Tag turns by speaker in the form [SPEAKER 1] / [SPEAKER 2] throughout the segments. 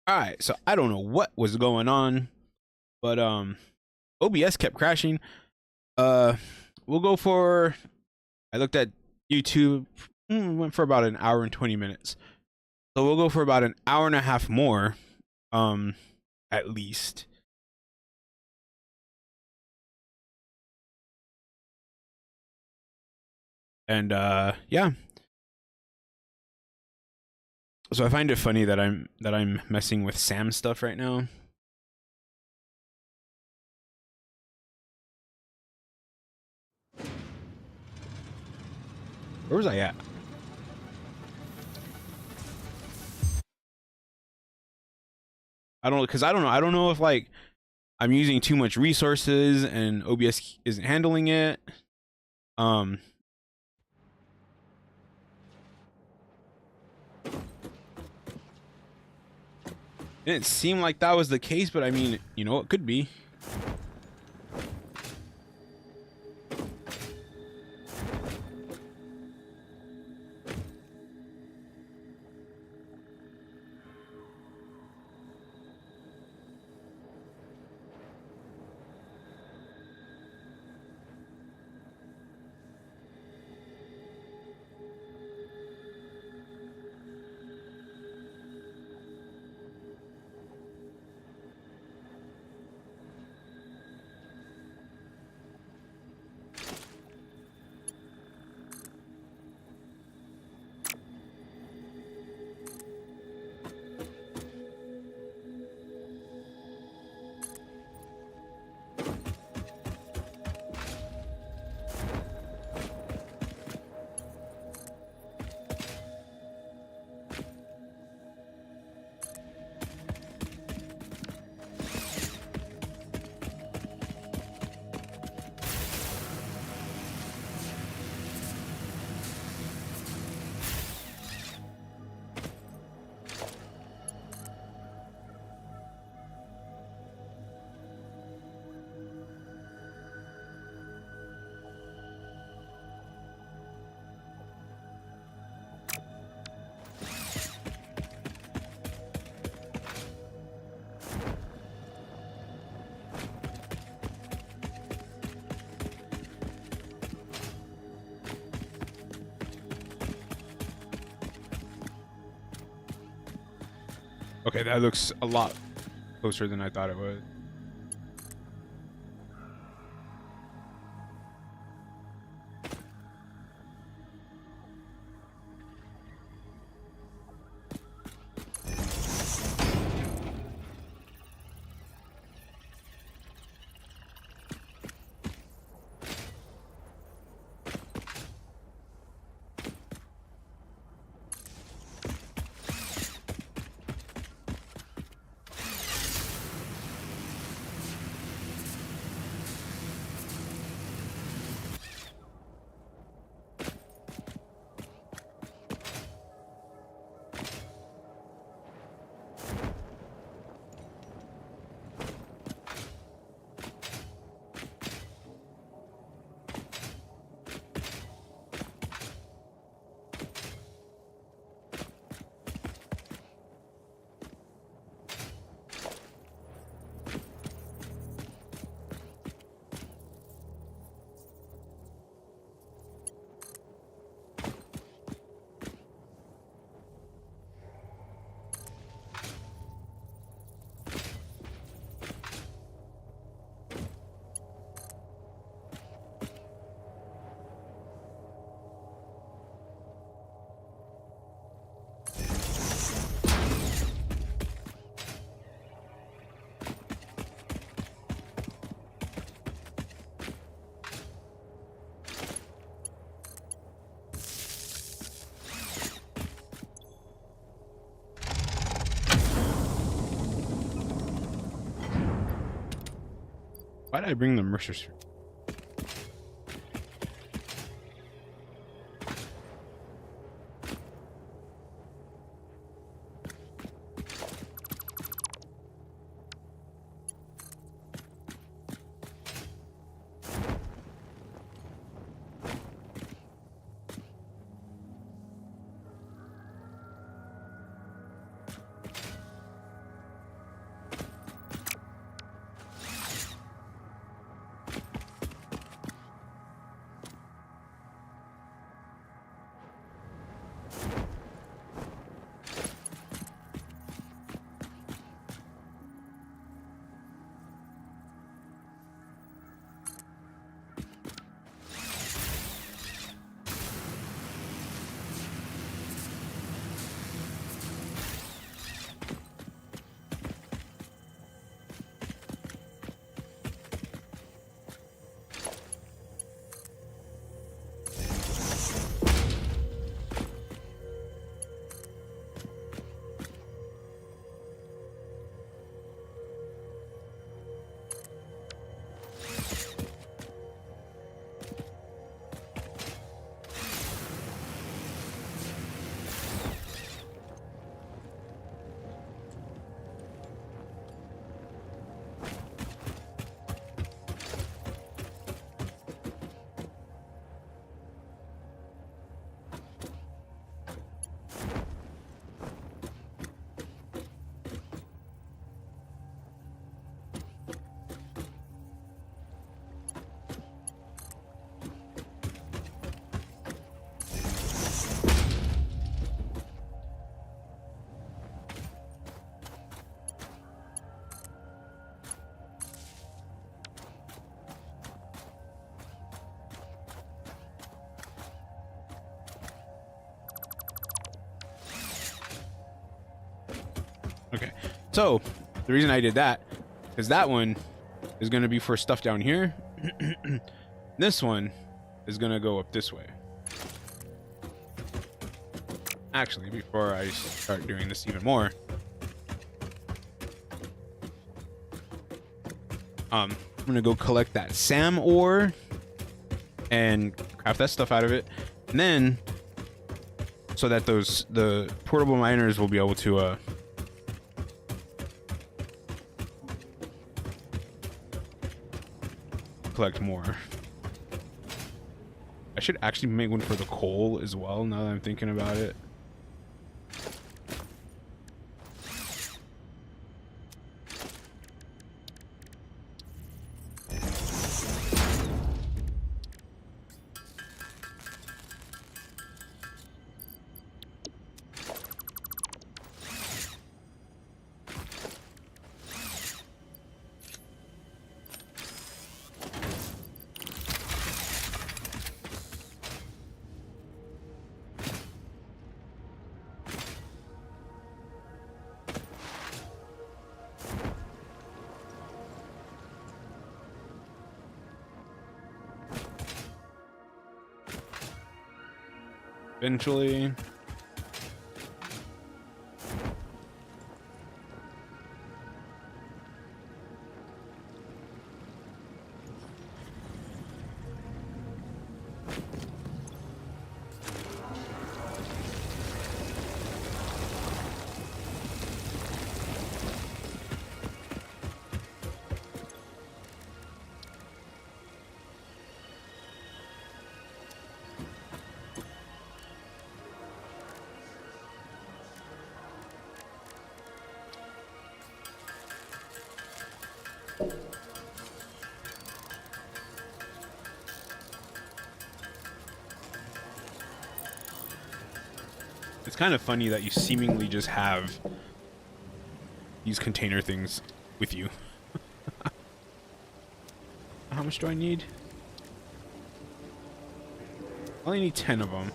[SPEAKER 1] All right, so I don't know what was going on, but OBS kept crashing. Uh, we'll go for. I looked at YouTube. Went for about an hour and 20 minutes. So we'll go for about an hour and a half more, um, at least. And yeah. So I find it funny that I'm messing with Sam stuff right now. Where was I at? I don't because I don't know. I don't know if like I'm using too much resources and OBS isn't handling it. Um, it didn't seem like that was the case, but I mean, you know, it could be. Okay, that looks a lot closer than I thought it would. Why did I bring the Mercer? Okay, so the reason I did that is that one is going to be for stuff down here. This one is going to go up this way. Actually, before I start doing this even more, I'm going to go collect that SAM ore and craft that stuff out of it. And then, so that the portable miners will be able to collect more. I should actually make one for the coal as well, now that I'm thinking about it. Eventually. It's kind of funny that you seemingly just have these container things with you. How much do I need? I only need 10 of them.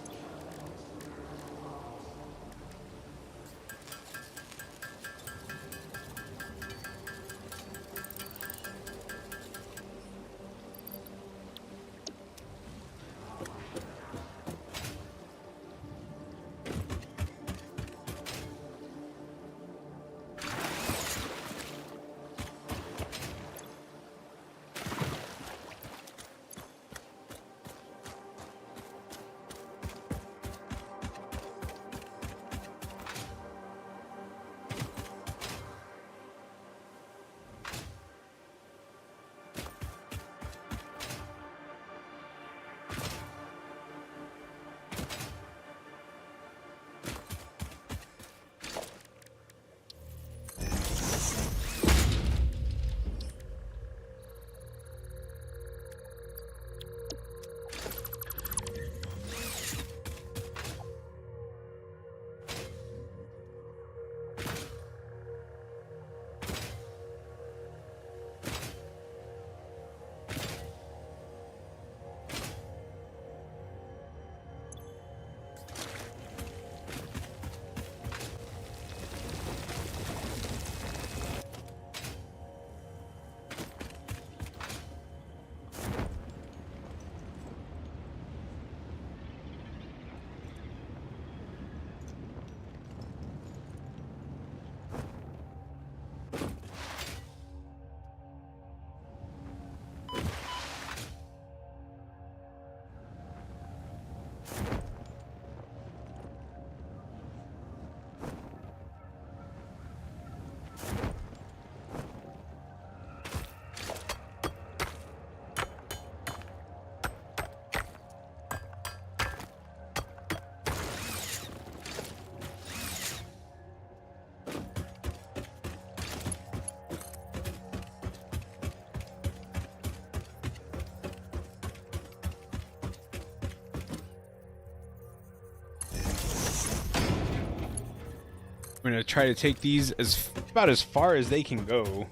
[SPEAKER 1] I'm gonna try to take these about as far as they can go.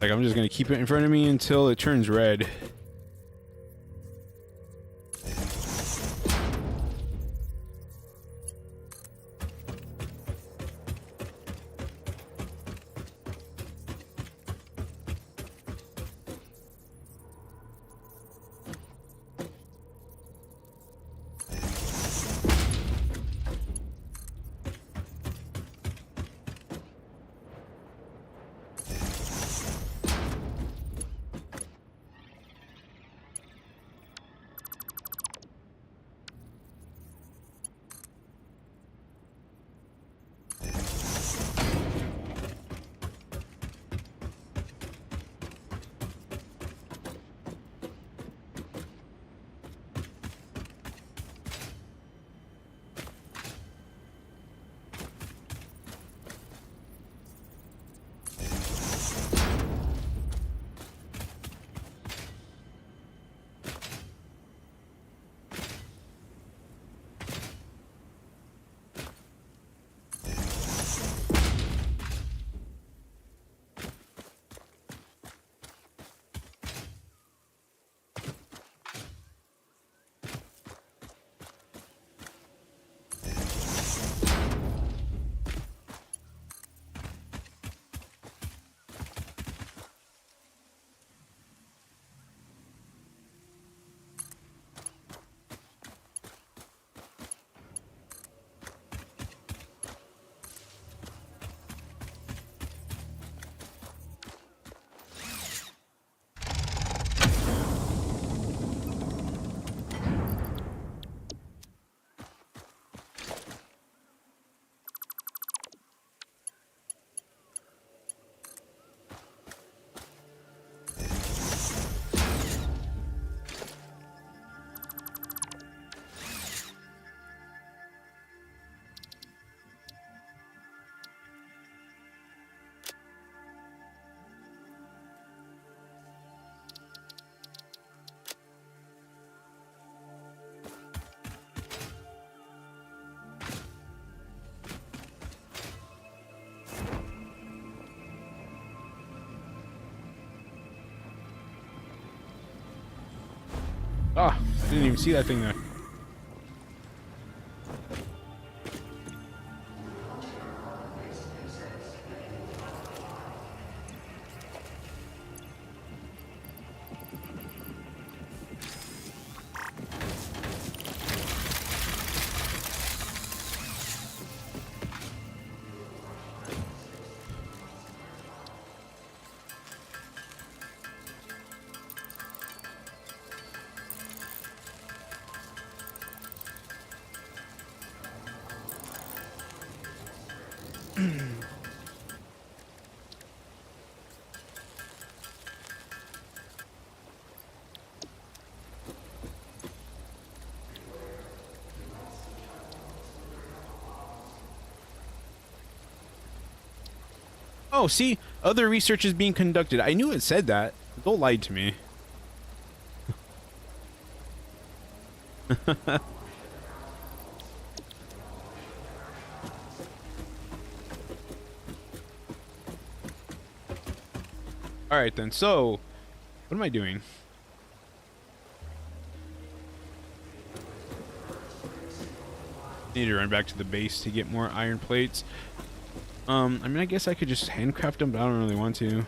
[SPEAKER 1] Like, I'm just gonna keep it in front of me until it turns red. Ah, I didn't even see that thing there. Oh, see, other research is being conducted. I knew it said that. Don't lie to me. All right then. So, what am I doing? Need to run back to the base to get more iron plates. I mean, I guess I could just handcraft them, but I don't really want to.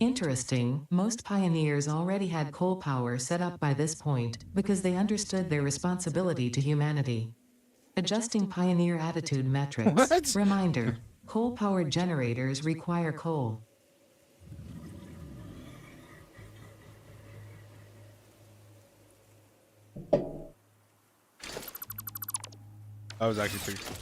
[SPEAKER 2] Interesting, most pioneers already had coal power set up by this point, because they understood their responsibility to humanity. Adjusting pioneer attitude metrics.
[SPEAKER 1] What?
[SPEAKER 2] Reminder, coal-powered generators require coal.
[SPEAKER 1] That was actually pretty cool.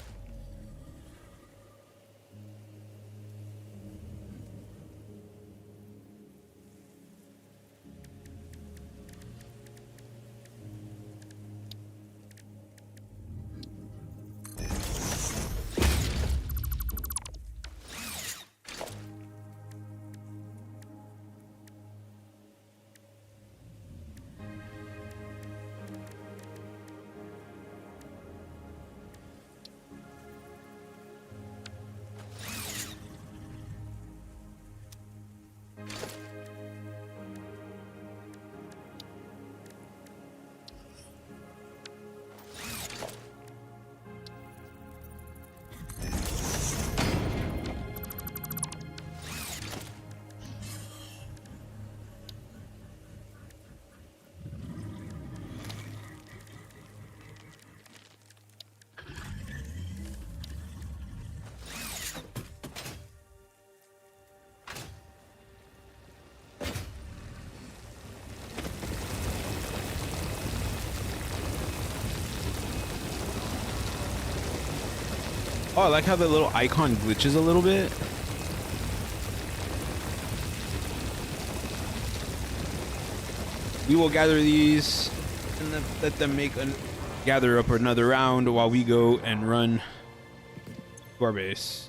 [SPEAKER 1] Oh, I like how the little icon glitches a little bit. We will gather these and then let them gather up another round while we go and run to our base.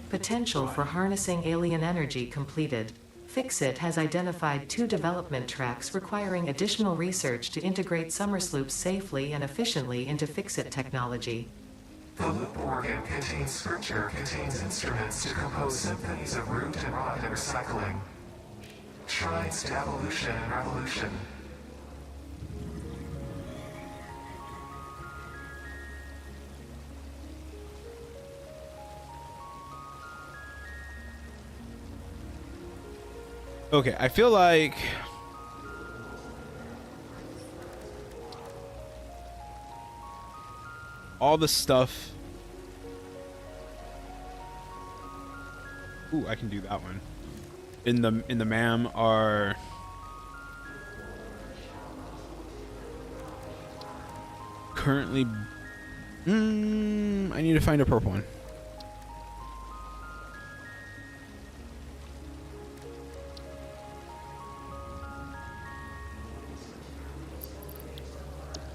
[SPEAKER 2] Potential for harnessing alien energy completed. Ficsit has identified 2 development tracks requiring additional research to integrate Summersloops safely and efficiently into Ficsit technology.
[SPEAKER 3] The loop organ contains scripture, contains instruments to compose symphonies of root and rot and recycling. Shrines to evolution and revolution.
[SPEAKER 1] Okay, I feel like all the stuff. Ooh, I can do that one. In the MAM are currently. I need to find a purple one.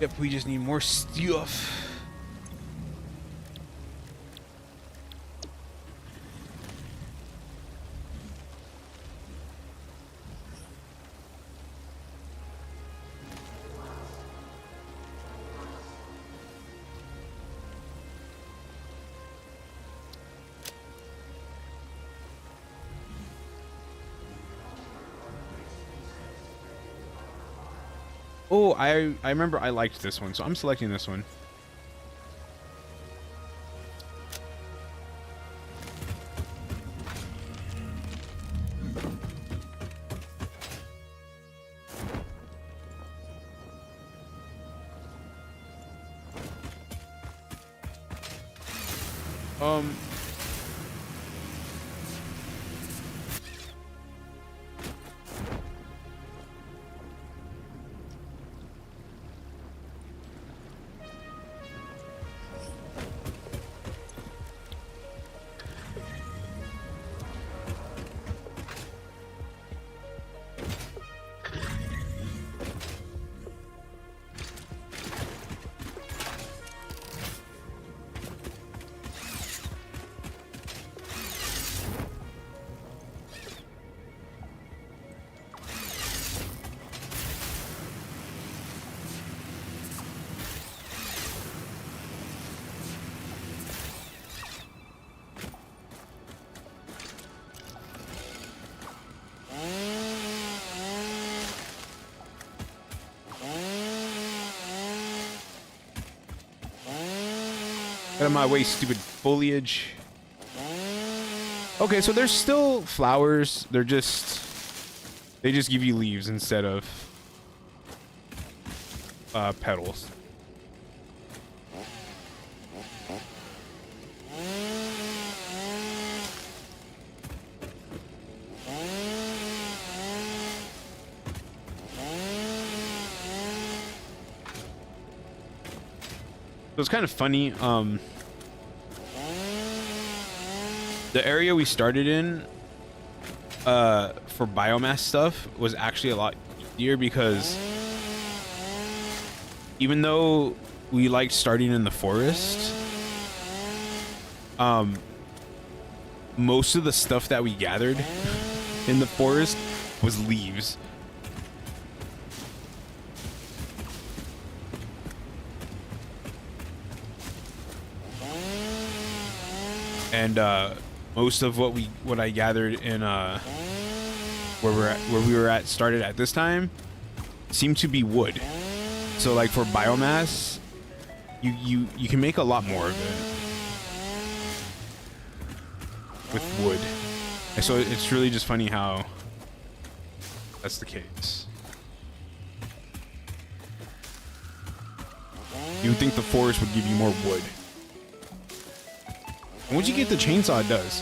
[SPEAKER 1] Yep, we just need more stuff. Oh, I remember I liked this one, so I'm selecting this one. Out of my way, stupid foliage. Okay, so there's still flowers. They just give you leaves instead of petals. So it's kind of funny. The area we started in for biomass stuff was actually a lot easier because even though we liked starting in the forest, most of the stuff that we gathered in the forest was leaves. And most of what I gathered in where we were at started at this time seemed to be wood. So like for biomass, you can make a lot more of it with wood. And so it's really just funny how that's the case. You would think the forest would give you more wood. And once you get the chainsaw, it does.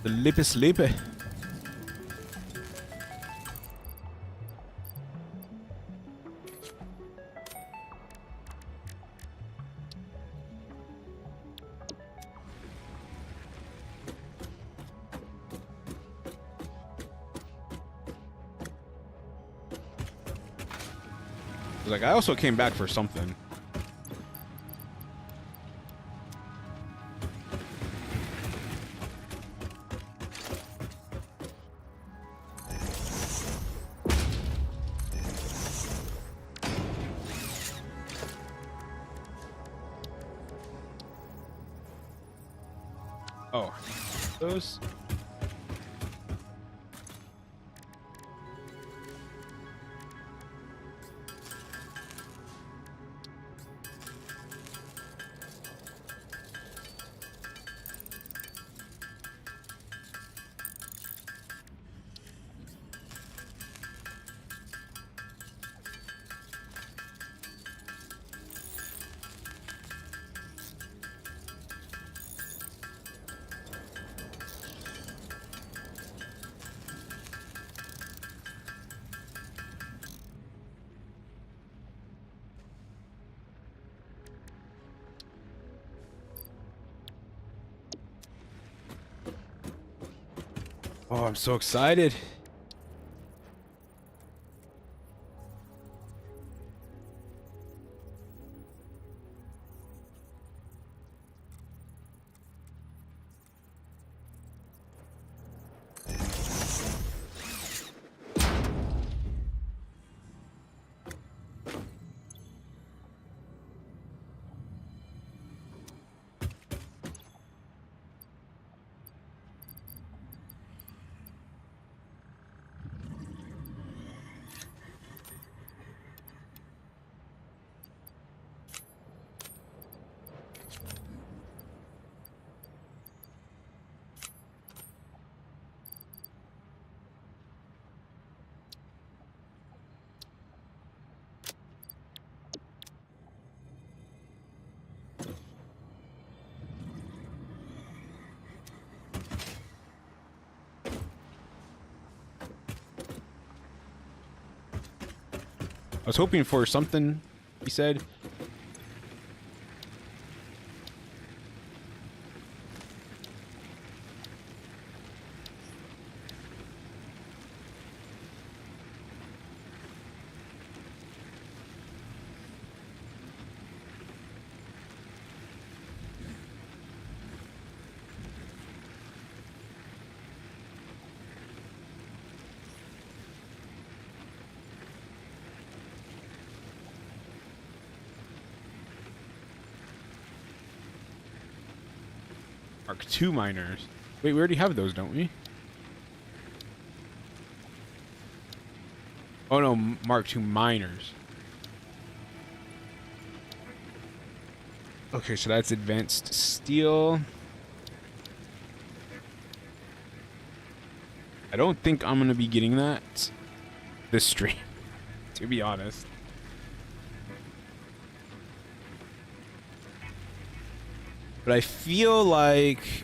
[SPEAKER 1] The lippy sleepy. Like, I also came back for something. Oh, those. Oh, I'm so excited. I was hoping for something, he said. Mark II miners. Wait, we already have those, don't we? Oh no, Mark II miners. Okay, so that's advanced steel. I don't think I'm gonna be getting that this stream, to be honest. But I feel like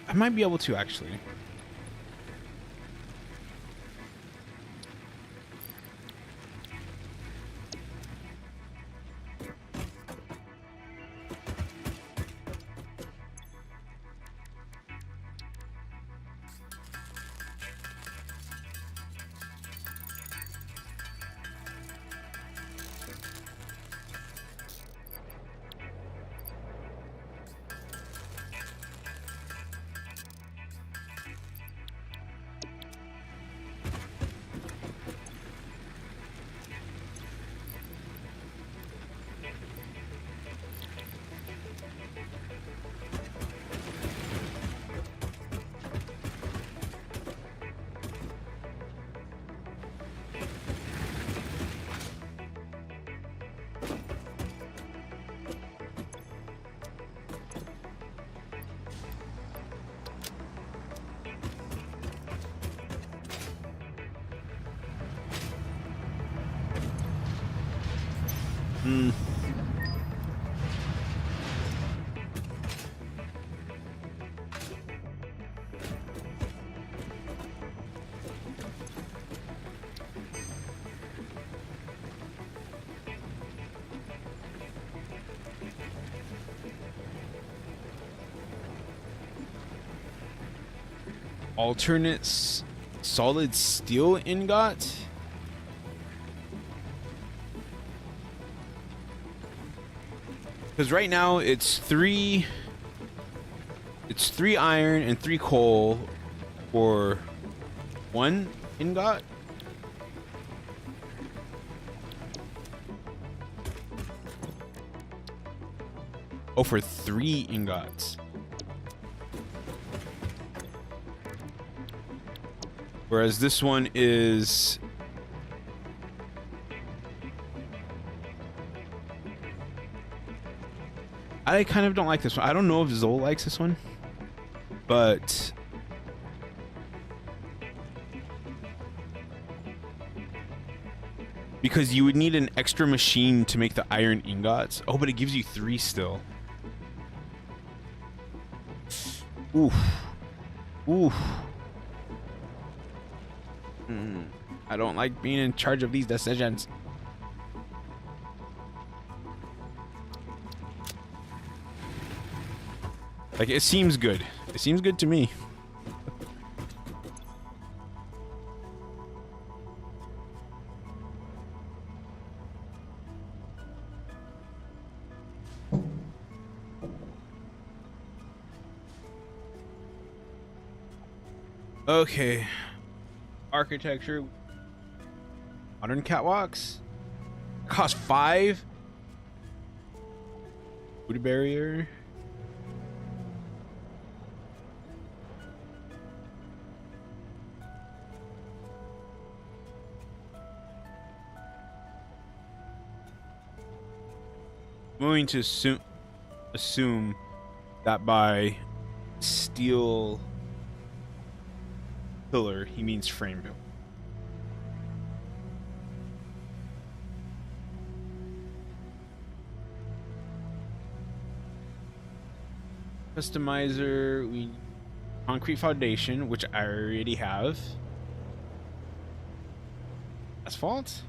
[SPEAKER 1] I might be able to actually. Alternate solid steel ingot. Because right now it's three iron and 3 coal for 1 ingot. Oh, for 3 ingots. Whereas this one is I kind of don't like this one. I don't know if Zol likes this one, but because you would need an extra machine to make the iron ingots. Oh, but it gives you 3 still. Oof. Oof. I don't like being in charge of these decisions. Like, it seems good. It seems good to me. Okay. Architecture. Modern catwalks. Cost 5. Food barrier. I'm going to assume that by steel pillar he means frame build. Customizer, we concrete foundation, which I already have. Asphalt.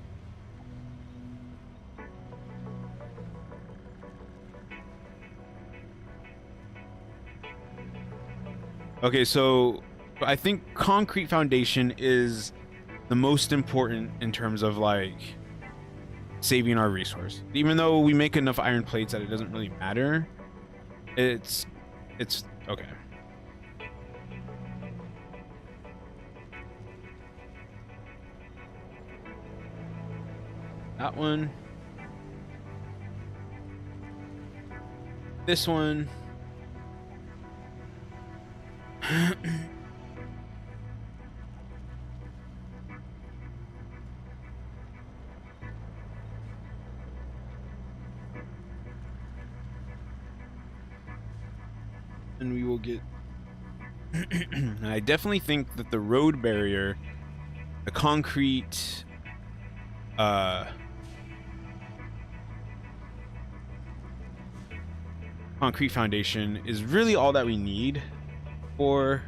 [SPEAKER 1] Okay, so I think concrete foundation is the most important in terms of like saving our resource. Even though we make enough iron plates that it doesn't really matter, it's okay. That one. This one. And we will get I definitely think that the road barrier, the concrete concrete foundation is really all that we need for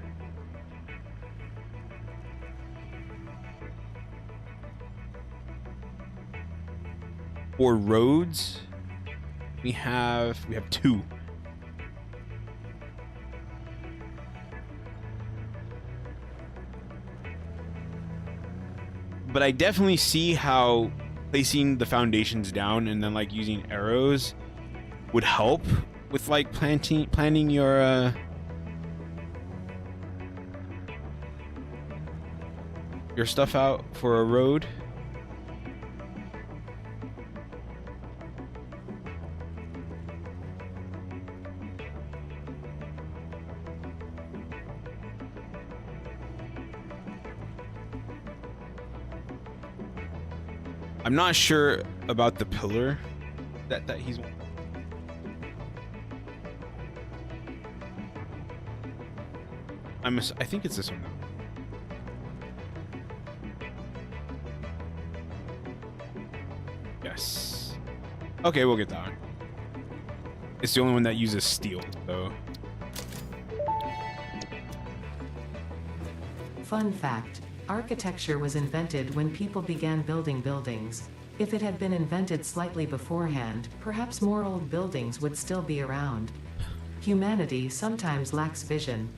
[SPEAKER 1] roads. We have 2. But I definitely see how placing the foundations down and then like using arrows would help with like planning your stuff out for a road. I'm not sure about the pillar that he's. I think it's this one. Yes. Okay, we'll get that one. It's the only one that uses steel, so.
[SPEAKER 2] Fun fact: architecture was invented when people began building buildings. If it had been invented slightly beforehand, perhaps more old buildings would still be around. Humanity sometimes lacks vision.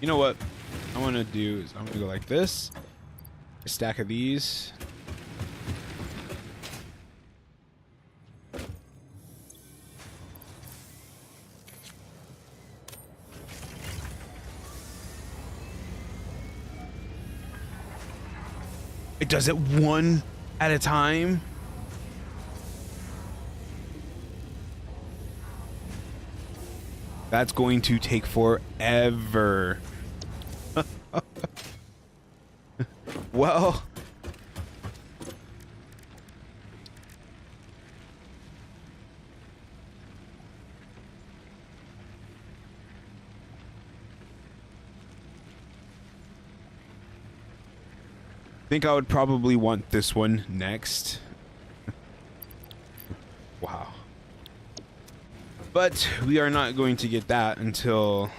[SPEAKER 1] You know what I want to do is I'm gonna go like this, a stack of these, It does it one at a time. That's going to take forever. Well, I think I would probably want this one next. Wow. But we are not going to get that until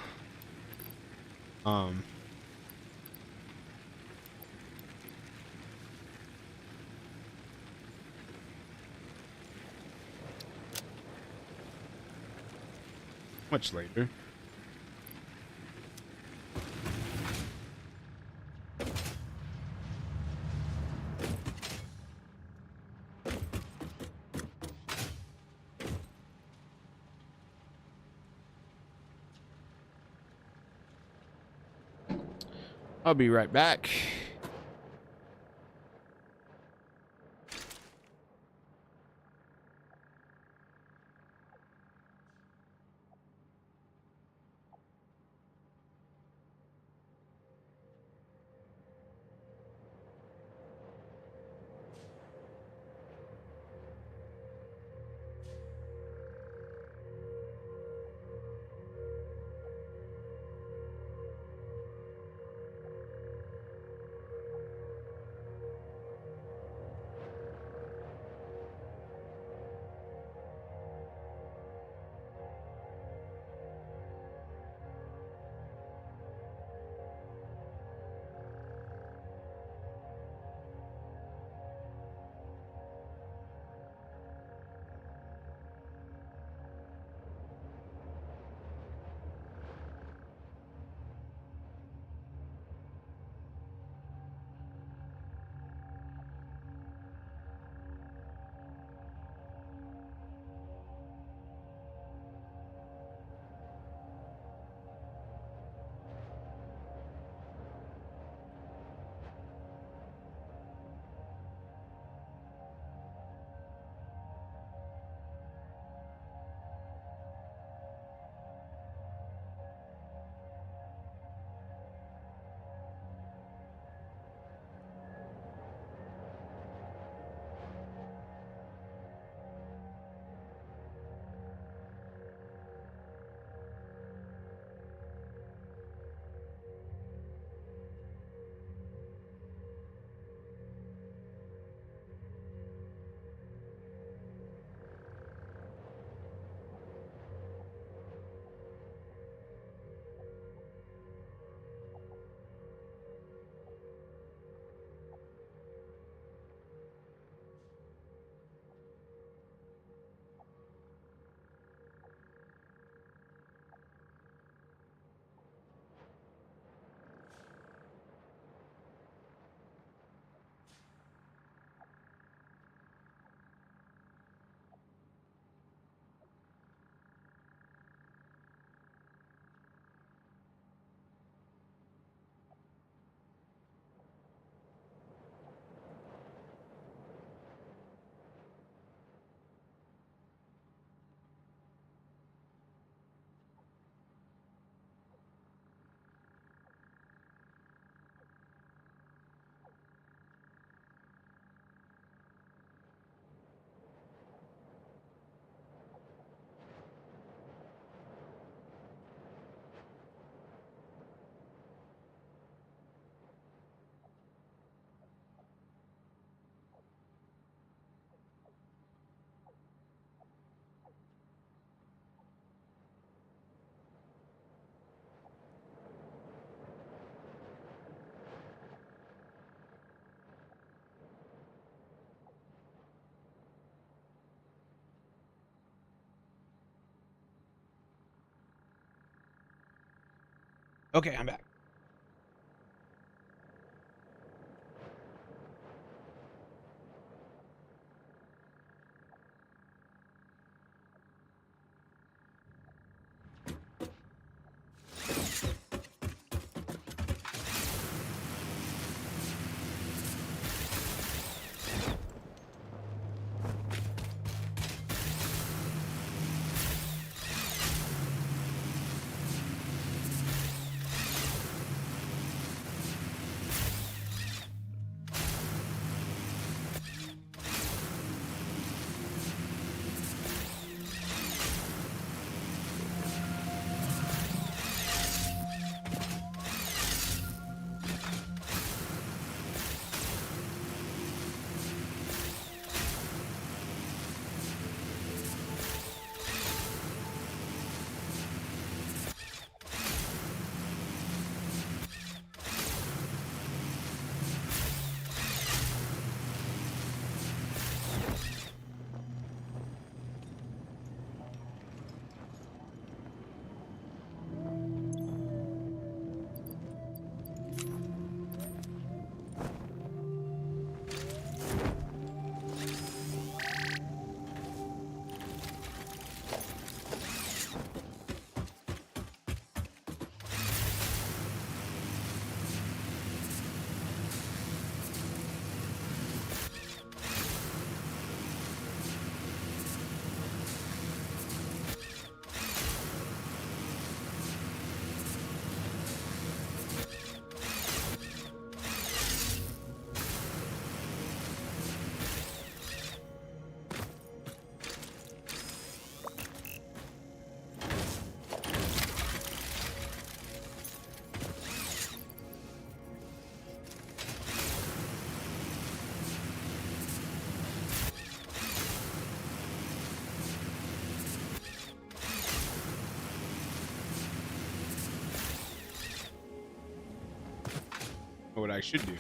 [SPEAKER 1] much later. I'll be right back. Okay, I'm back. Or what I should do.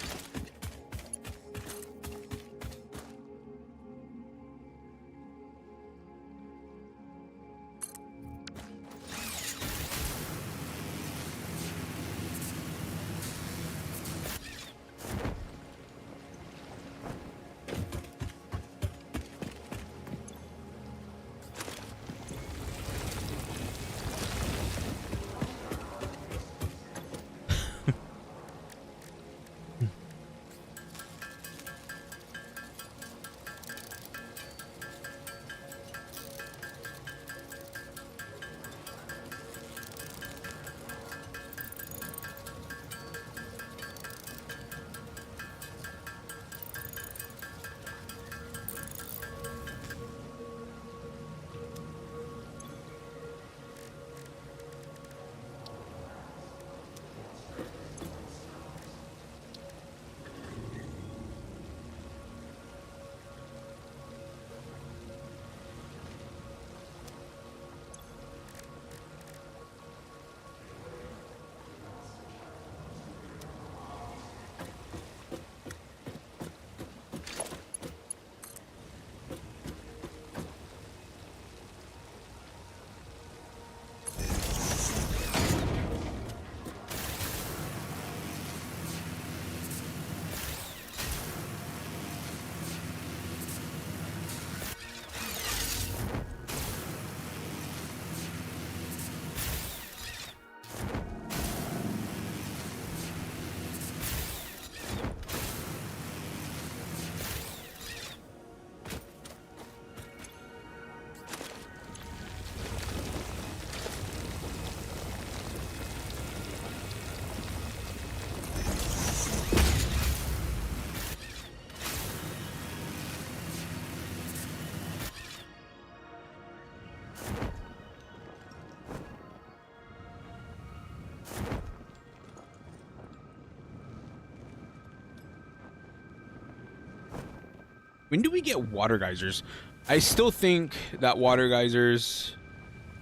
[SPEAKER 1] When do we get water geysers? I still think that water geysers,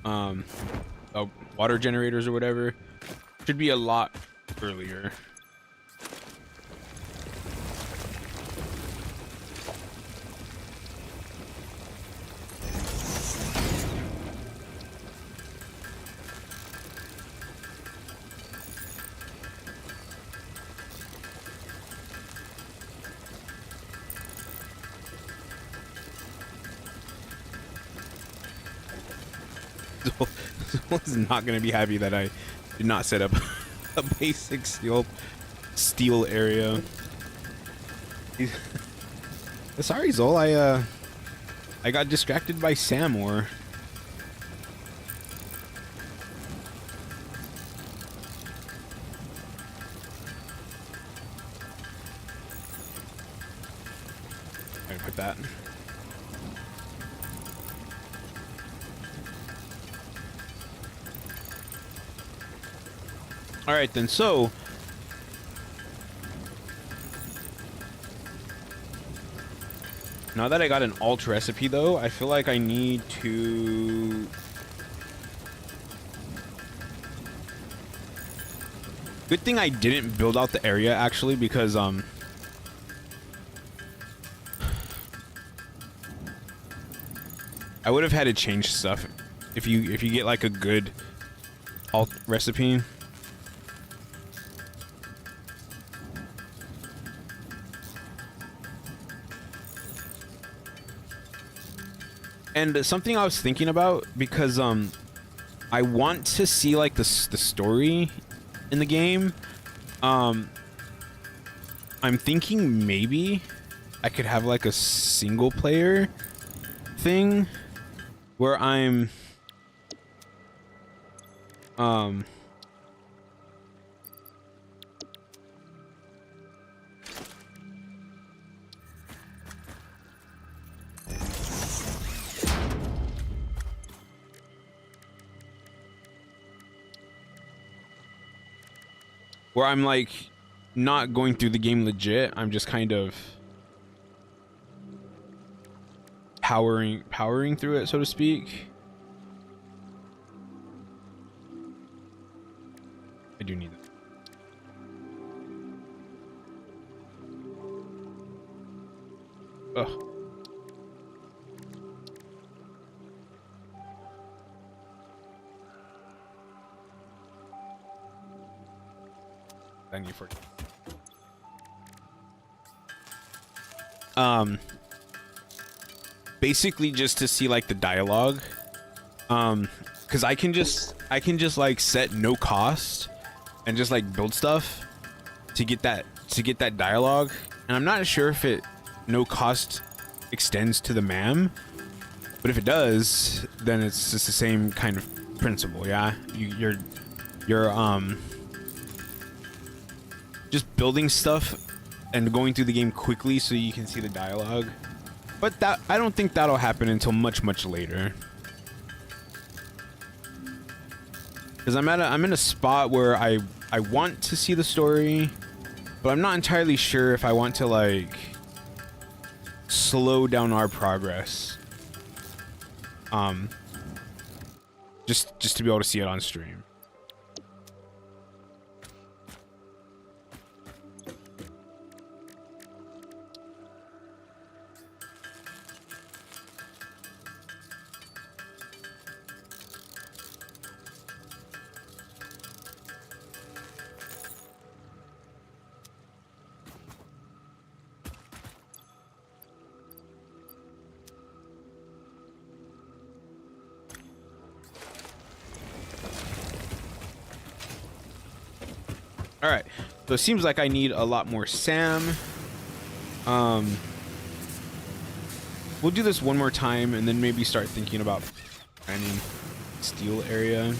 [SPEAKER 1] uh, water generators or whatever, should be a lot earlier. Someone's not gonna be happy that I did not set up a basic steel area. Sorry, Zol. I got distracted by Samor. I put that. All right, then. So now that I got an alt recipe, though, I feel like I need to good thing I didn't build out the area, actually, because I would have had to change stuff if you get like a good alt recipe. And something I was thinking about, because I want to see like the story in the game. I'm thinking maybe I could have like a single player thing where I'm like not going through the game legit. I'm just kind of powering through it, so to speak. I do need that. Ugh. Thank you for basically just to see like the dialogue, because I can just like set no cost and just like build stuff to get that dialogue, and I'm not sure if it no cost extends to the MAM, but if it does, then it's just the same kind of principle. Yeah, you're just building stuff and going through the game quickly so you can see the dialogue. But that, I don't think that'll happen until much later. Because I'm in a spot where I want to see the story, but I'm not entirely sure if I want to like slow down our progress. Just to be able to see it on stream. All right, so it seems like I need a lot more SAM. We'll do this one more time and then maybe start thinking about planning steel area.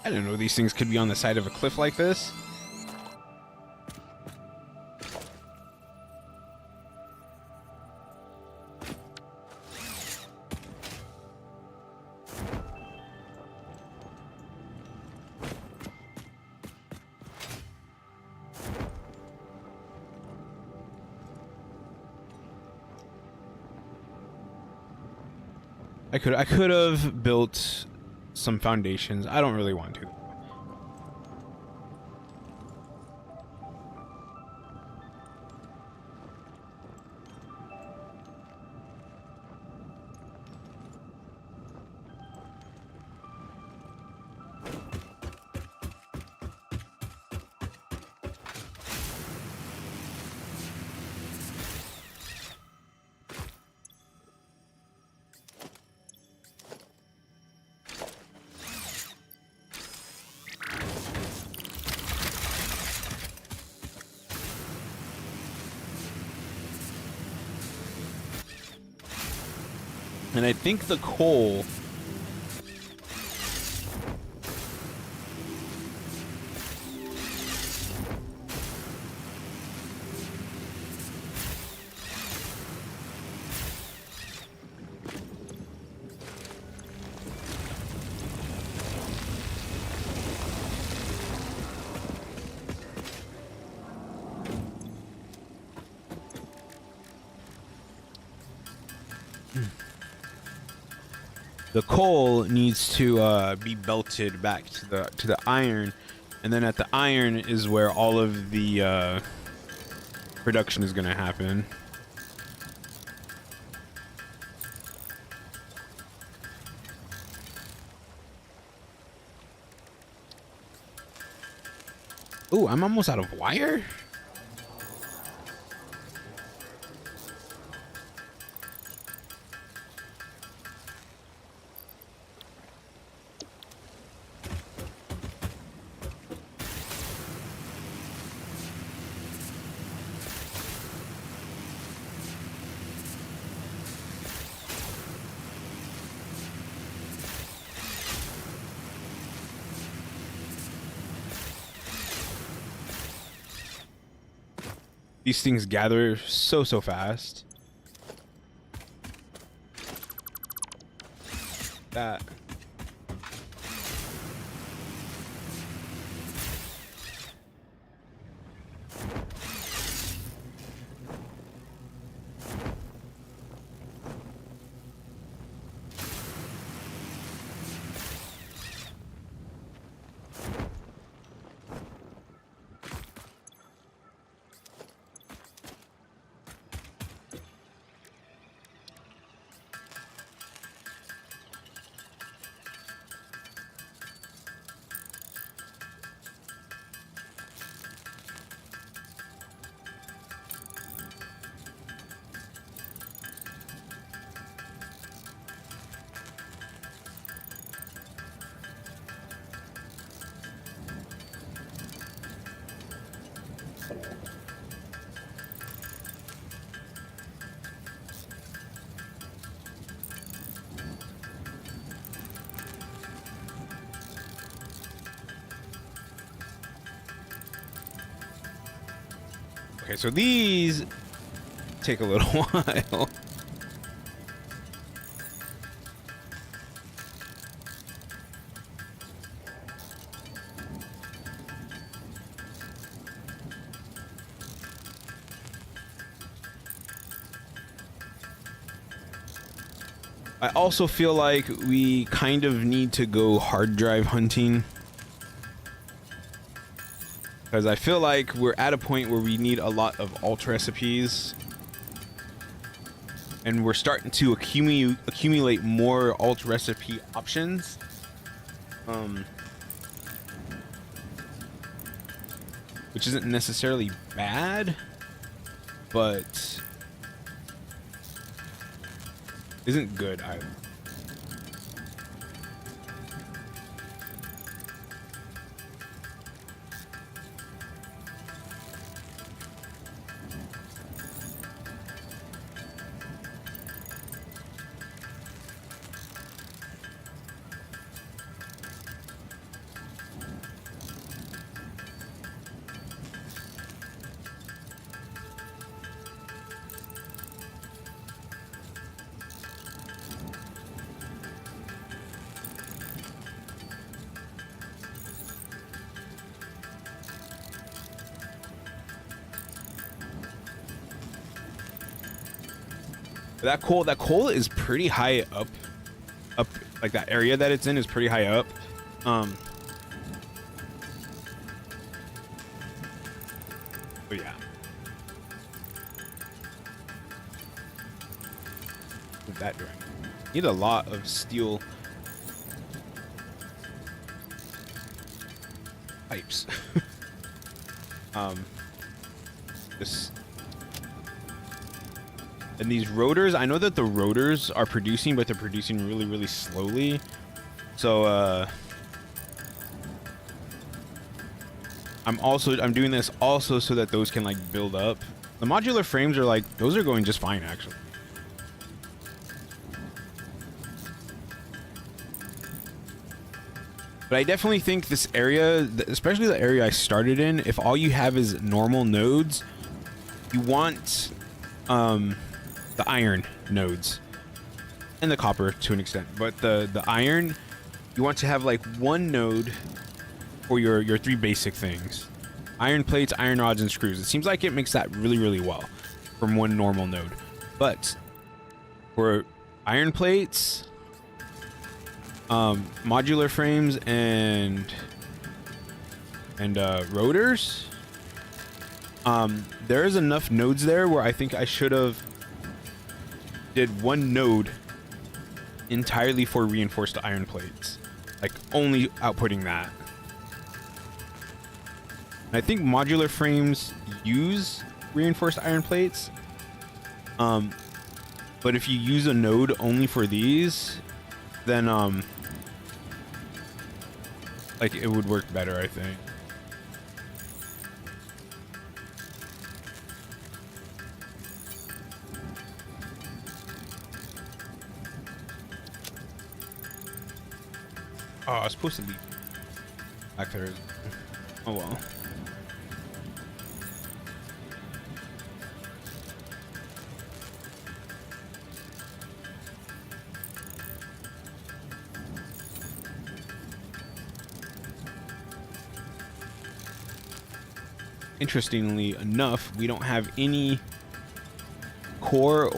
[SPEAKER 1] I didn't know these things could be on the side of a cliff like this. I could have built some foundations. I don't really want to. And I think the coal needs to be belted back to the iron, and then at the iron is where all of the production is going to happen. Ooh, I'm almost out of wire. These things gather so fast. Okay, so these take a little while. I also feel like we kind of need to go hard drive hunting. Because I feel like we're at a point where we need a lot of alt recipes. And we're starting to accumulate more alt recipe options. Which isn't necessarily bad, but isn't good either. That coal is pretty high up like that area that it's in is pretty high up. But yeah. With that direct. Need a lot of steel pipes. This. And these rotors, I know that the rotors are producing, but they're producing really, really slowly. So, I'm doing this also so that those can like build up. The modular frames are like, those are going just fine actually. But I definitely think this area, especially the area I started in, if all you have is normal nodes, you want, the iron nodes and the copper to an extent, but the iron, you want to have like one node for your three basic things: iron plates, iron rods, and screws. It seems like it makes that really, really well from one normal node. But for iron plates, modular frames, and rotors, there is enough nodes there where I think I should have did one node entirely for reinforced iron plates, like only outputting that. And I think modular frames use reinforced iron plates, but if you use a node only for these, then like it would work better, I think. Oh, I was supposed to leave back there. Oh well. Interestingly enough, we don't have any coal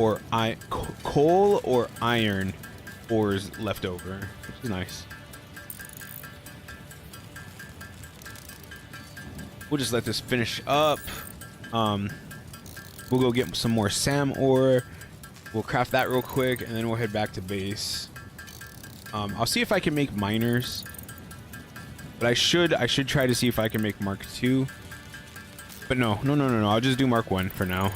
[SPEAKER 1] or iron ores left over, which is nice. We'll just let this finish up. We'll go get some more SAM ore. We'll craft that real quick, and then we'll head back to base. I'll see if I can make miners, but I should try to see if I can make Mark II. But no. I'll just do Mark 1 for now.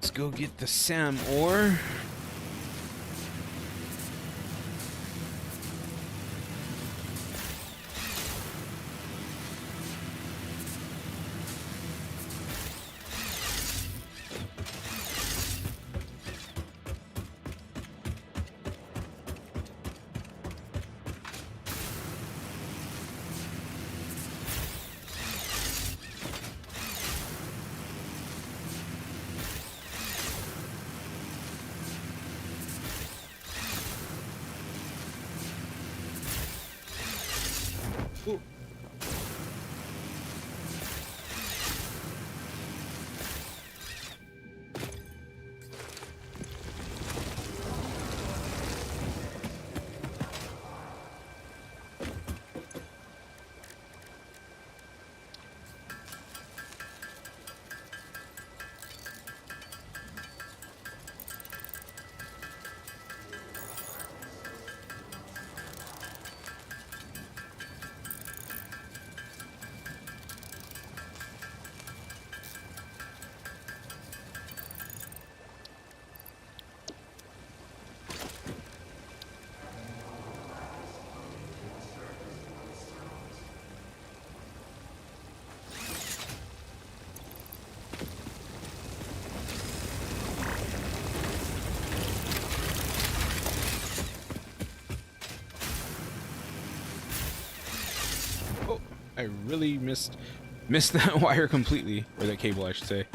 [SPEAKER 1] Let's go. get the Sam ore. Ooh. Oh, I really missed that wire completely, or that cable, I should say.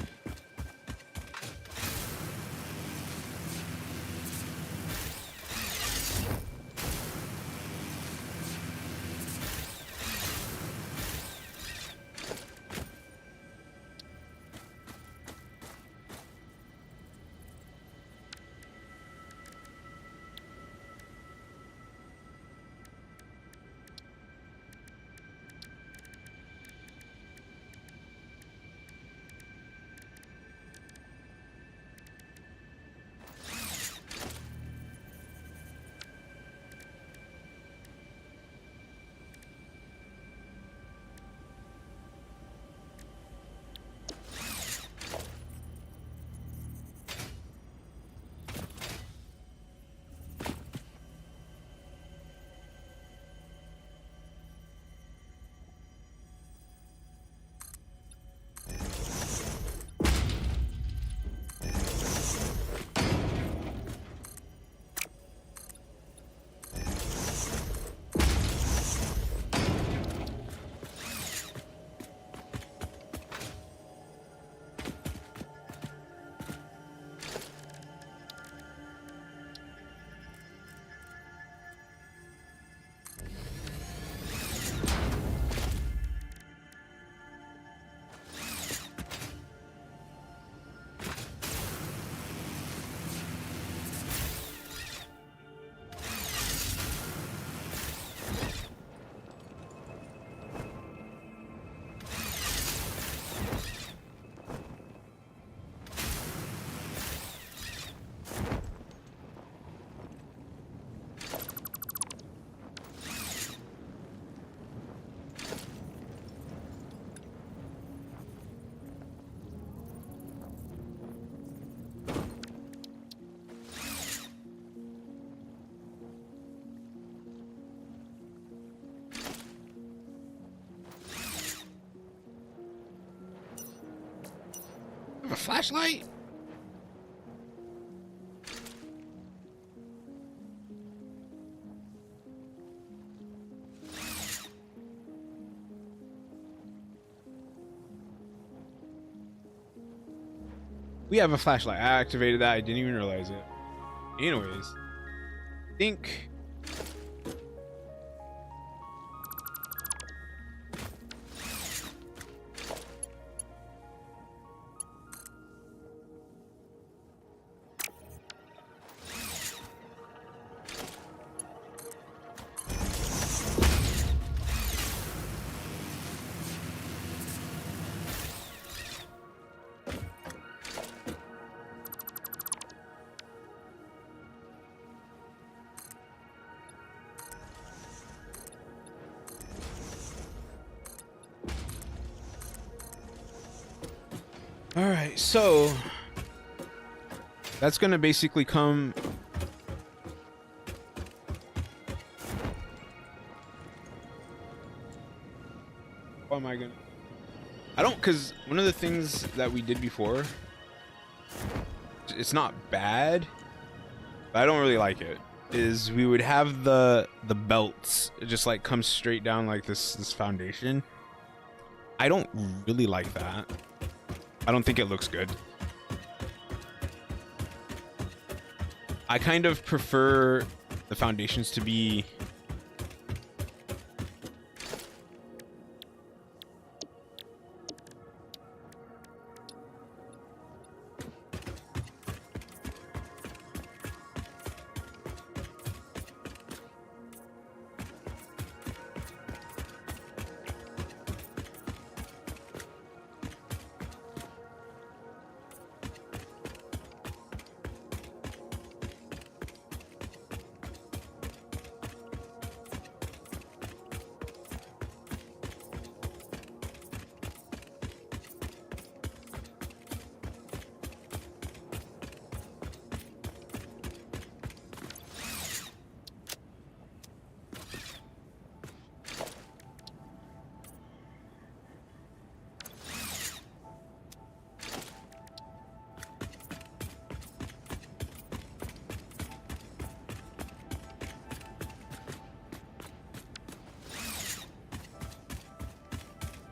[SPEAKER 1] A flashlight? We have a flashlight. I activated that. I didn't even realize it. Anyways, I think all right, so that's gonna basically come. What am I gonna? I don't, because one of the things that we did before, it's not bad, but I don't really like it, is we would have the belts just like come straight down like this foundation. I don't really like that. I don't think it looks good. I kind of prefer the foundations to be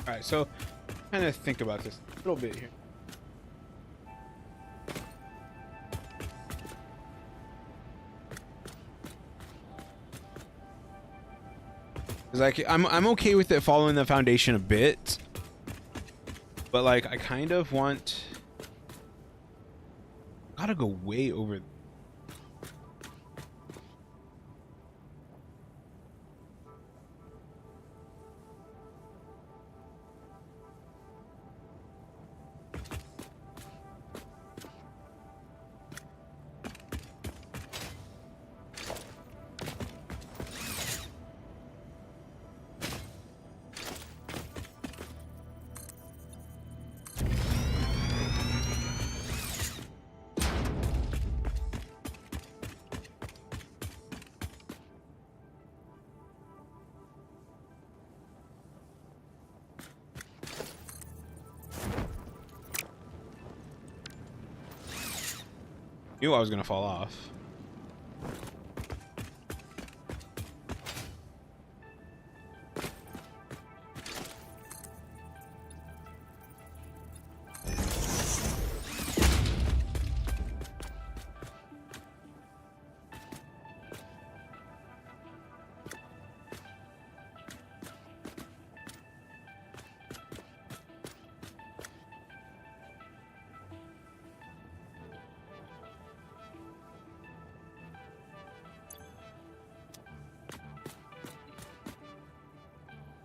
[SPEAKER 1] all right. So kind of think about this a little bit here. Like I'm okay with it following the foundation a bit, but like I kind of want, gotta go way over. Knew I was gonna fall off.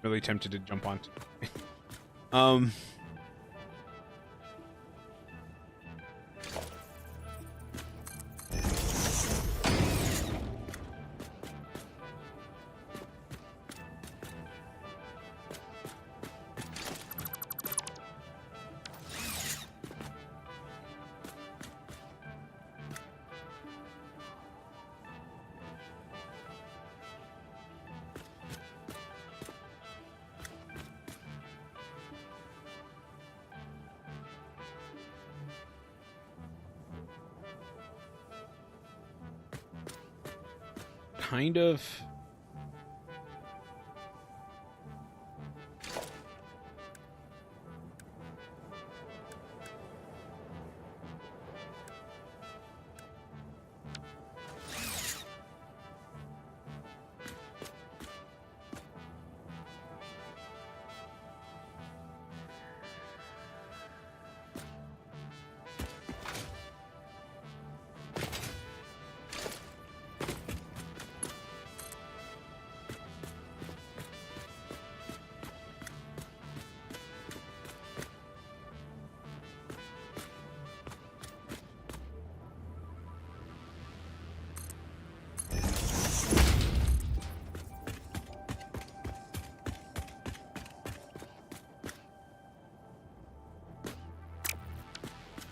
[SPEAKER 1] Really tempted to jump onto. Kind of.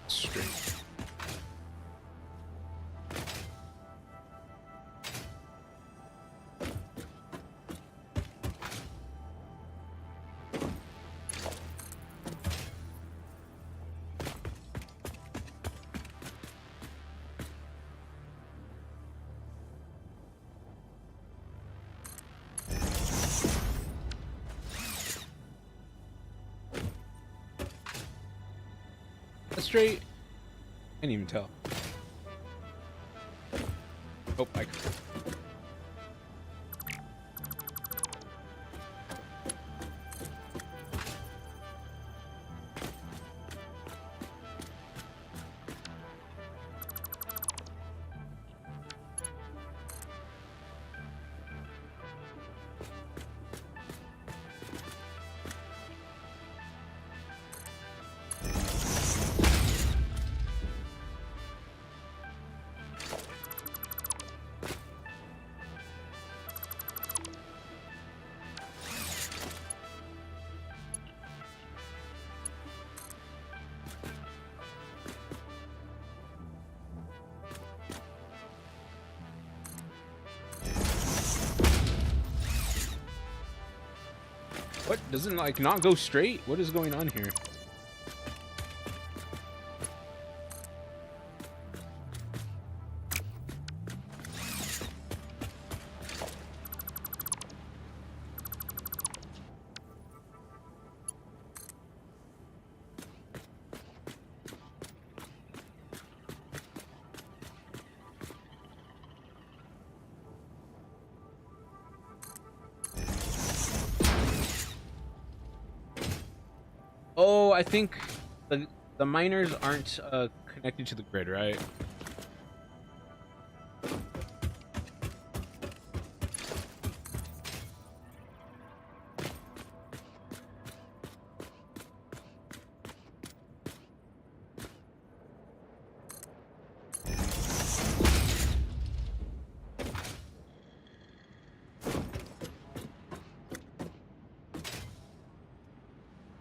[SPEAKER 1] Straight. straight? Can't even tell. Oh, I. What? Doesn't like not go straight? What is going on here? Oh, I think the miners aren't connected to the grid, right?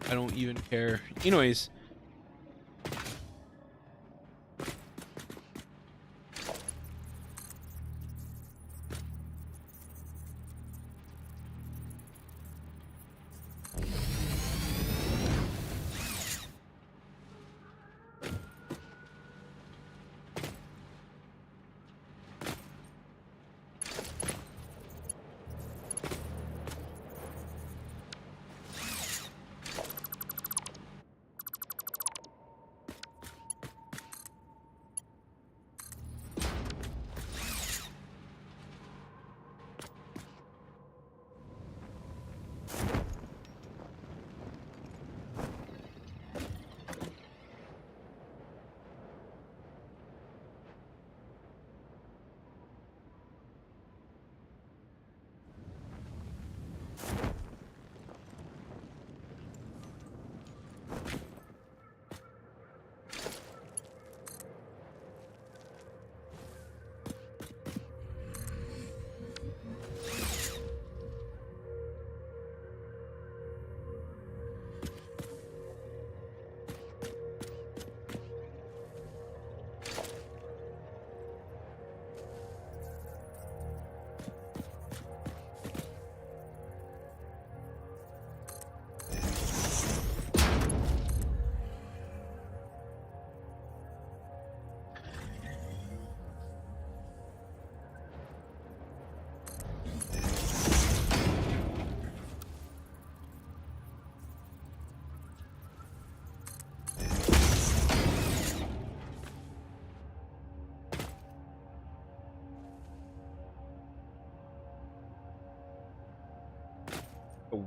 [SPEAKER 1] I don't even care. Anyways.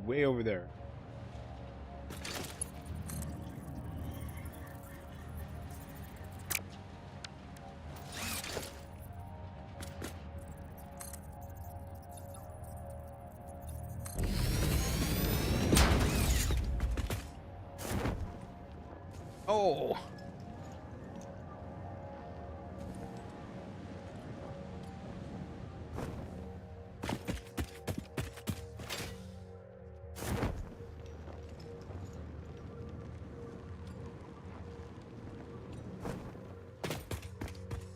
[SPEAKER 1] Way over there. Oh.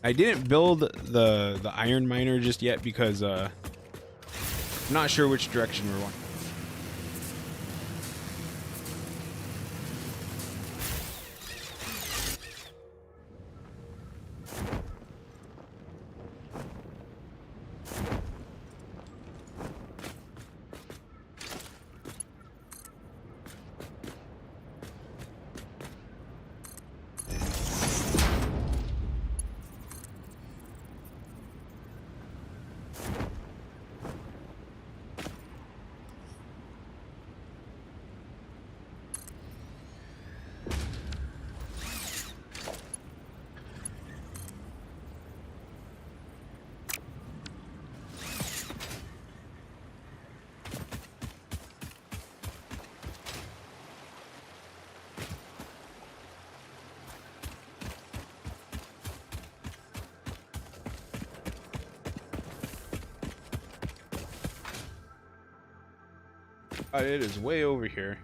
[SPEAKER 1] I didn't build the iron miner just yet because I'm not sure which direction we're going. It is way over here.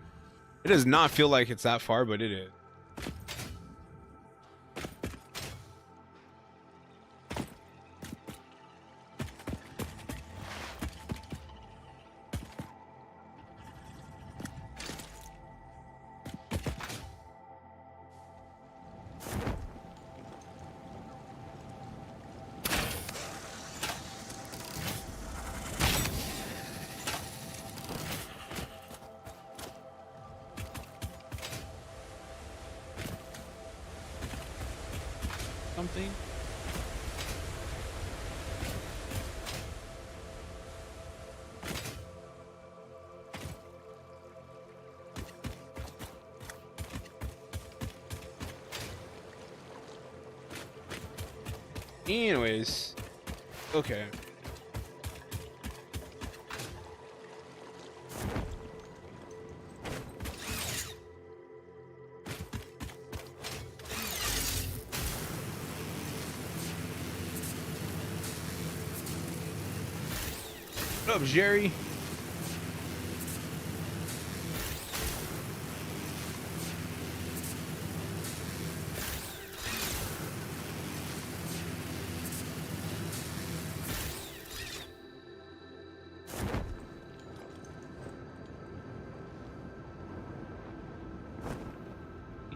[SPEAKER 1] It does not feel like it's that far, but it is. Something. Anyways, okay. What up, Jerry?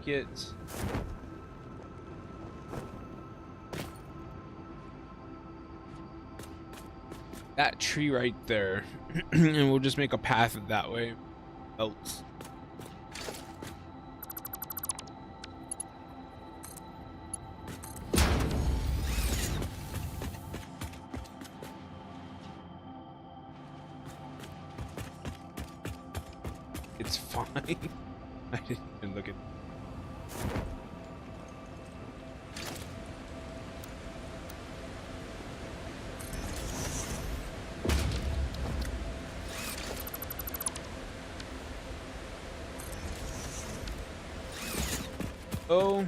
[SPEAKER 1] Get that tree right there, and we'll just make a path that way. Else. It's fine. I didn't even look at. Oh.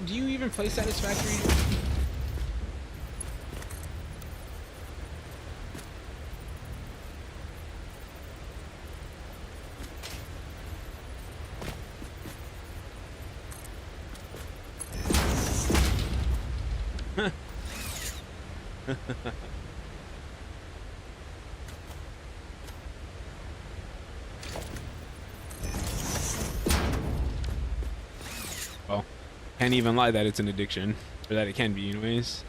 [SPEAKER 1] Do you even play Satisfactory? Well, can't even lie that it's an addiction, or that it can be anyways.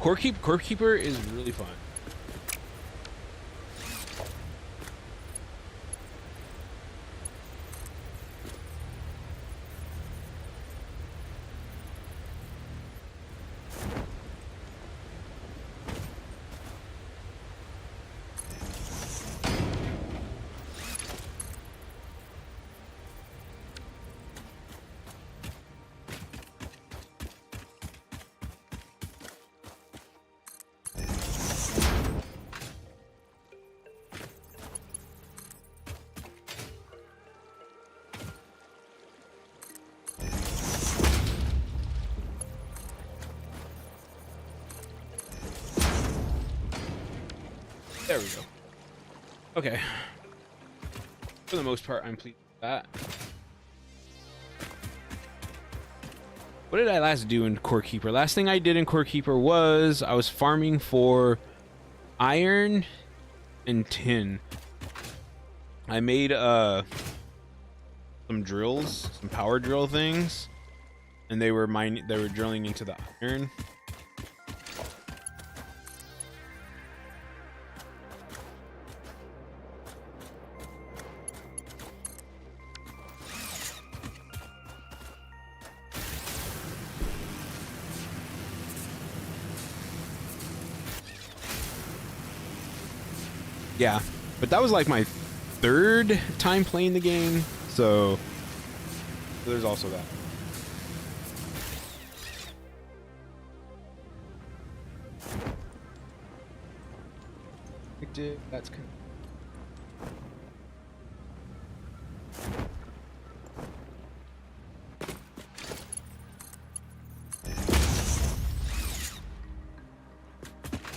[SPEAKER 1] Core Keeper is really fun. There we go. Okay. For the most part, I'm pleased with that. What did I last do in Core Keeper? Last thing I did in Core Keeper was I was farming for iron and tin. I made some drills, some power drill things, and they were drilling into the iron. Yeah, but that was like my third time playing the game, so there's also that. That's kind of...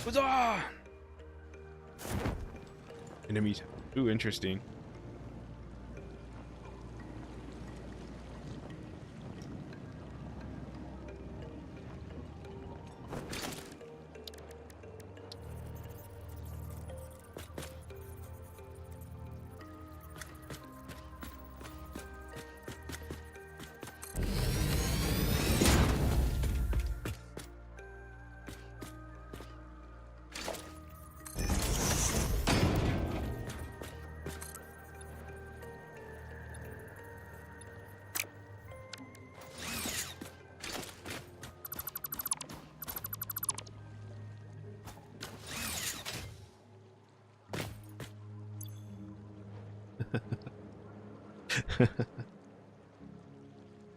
[SPEAKER 1] Huzzah! Enemies. Ooh, interesting.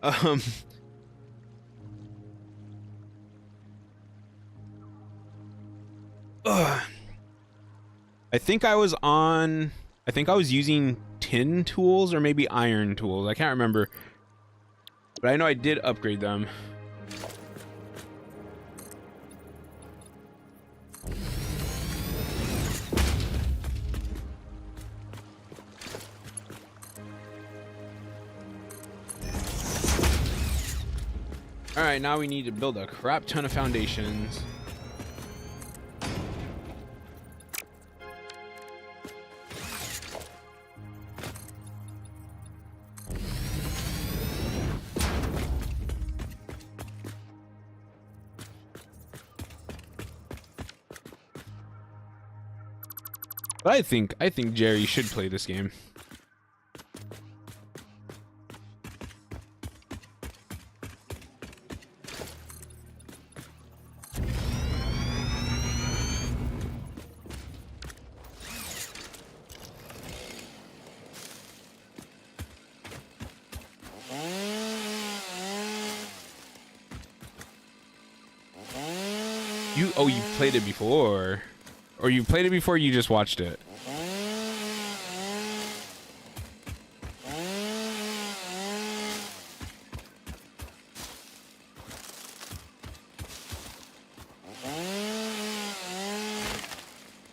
[SPEAKER 1] um ugh. I think I was using tin tools or maybe iron tools. I can't remember. But I know I did upgrade them. All right, now we need to build a crap ton of foundations. But I think Jerry should play this game. You played it before. Or you played it before, you just watched it.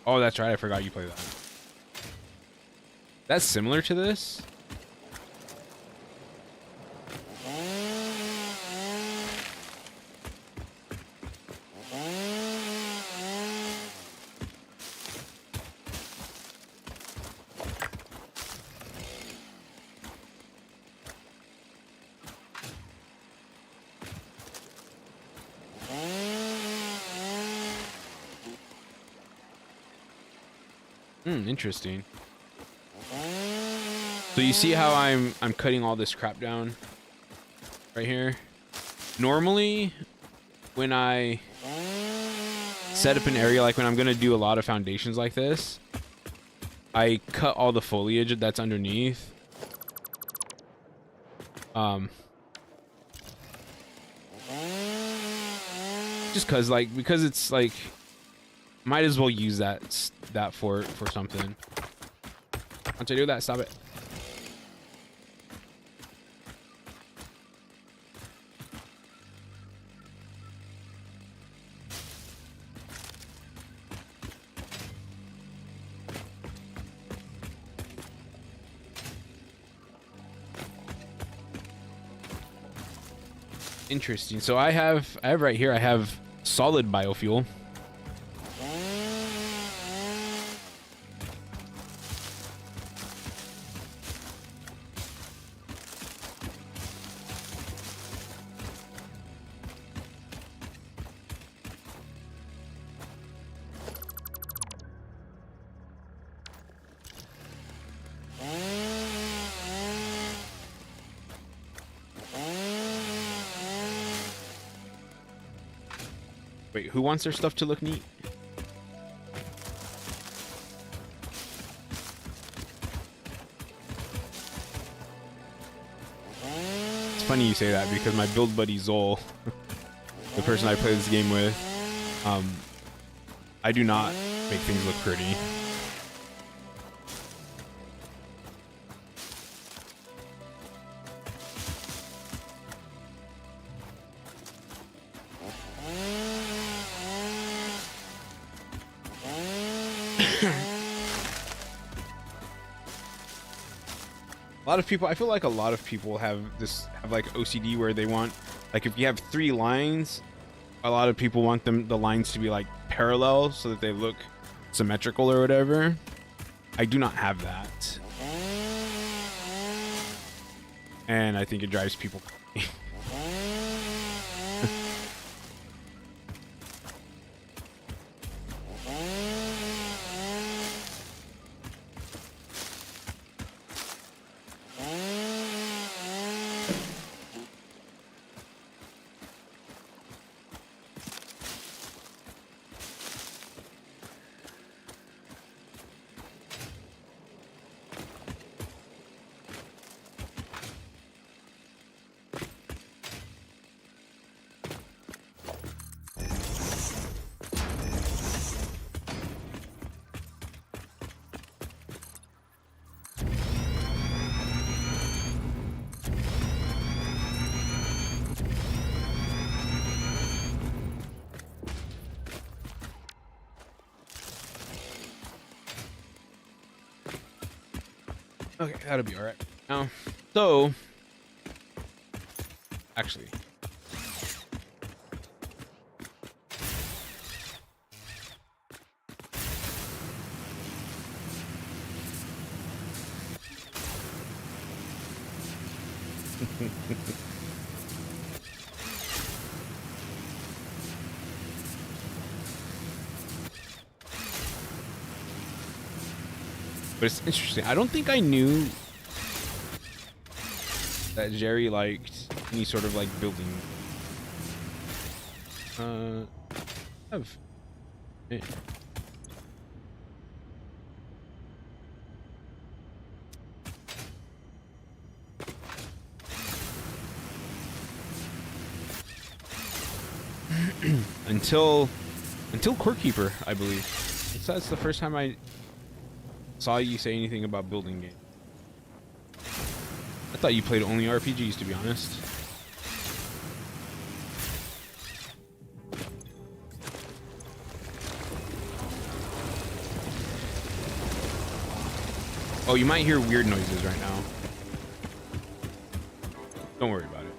[SPEAKER 1] Oh, that's right. I forgot you play that. That's similar to this. Interesting. So you see how I'm cutting all this crap down right here? Normally, when I set up an area, like when I'm gonna do a lot of foundations like this, I cut all the foliage that's underneath. Just because it's like, might as well use that for something. Once I do that, stop it. Interesting. So I have right here, I have solid biofuel. Wait, who wants their stuff to look neat? funny you say that because my build buddy Zol, the person I play this game with, I do not make things look pretty. A lot of people, I feel like a lot of people have like OCD where they want, like, if you have 3 lines, a lot of people want the lines to be like parallel so that they look symmetrical or whatever. I do not have that, and I think it drives people crazy. Okay, that'll be all right. Now, so actually, but it's interesting. I don't think I knew that Jerry liked any sort of like building. Have eh. until Court Keeper, I believe. That's the first time I saw you say anything about building game. I thought you played only RPGs, to be honest. Oh, you might hear weird noises right now. Don't worry about it.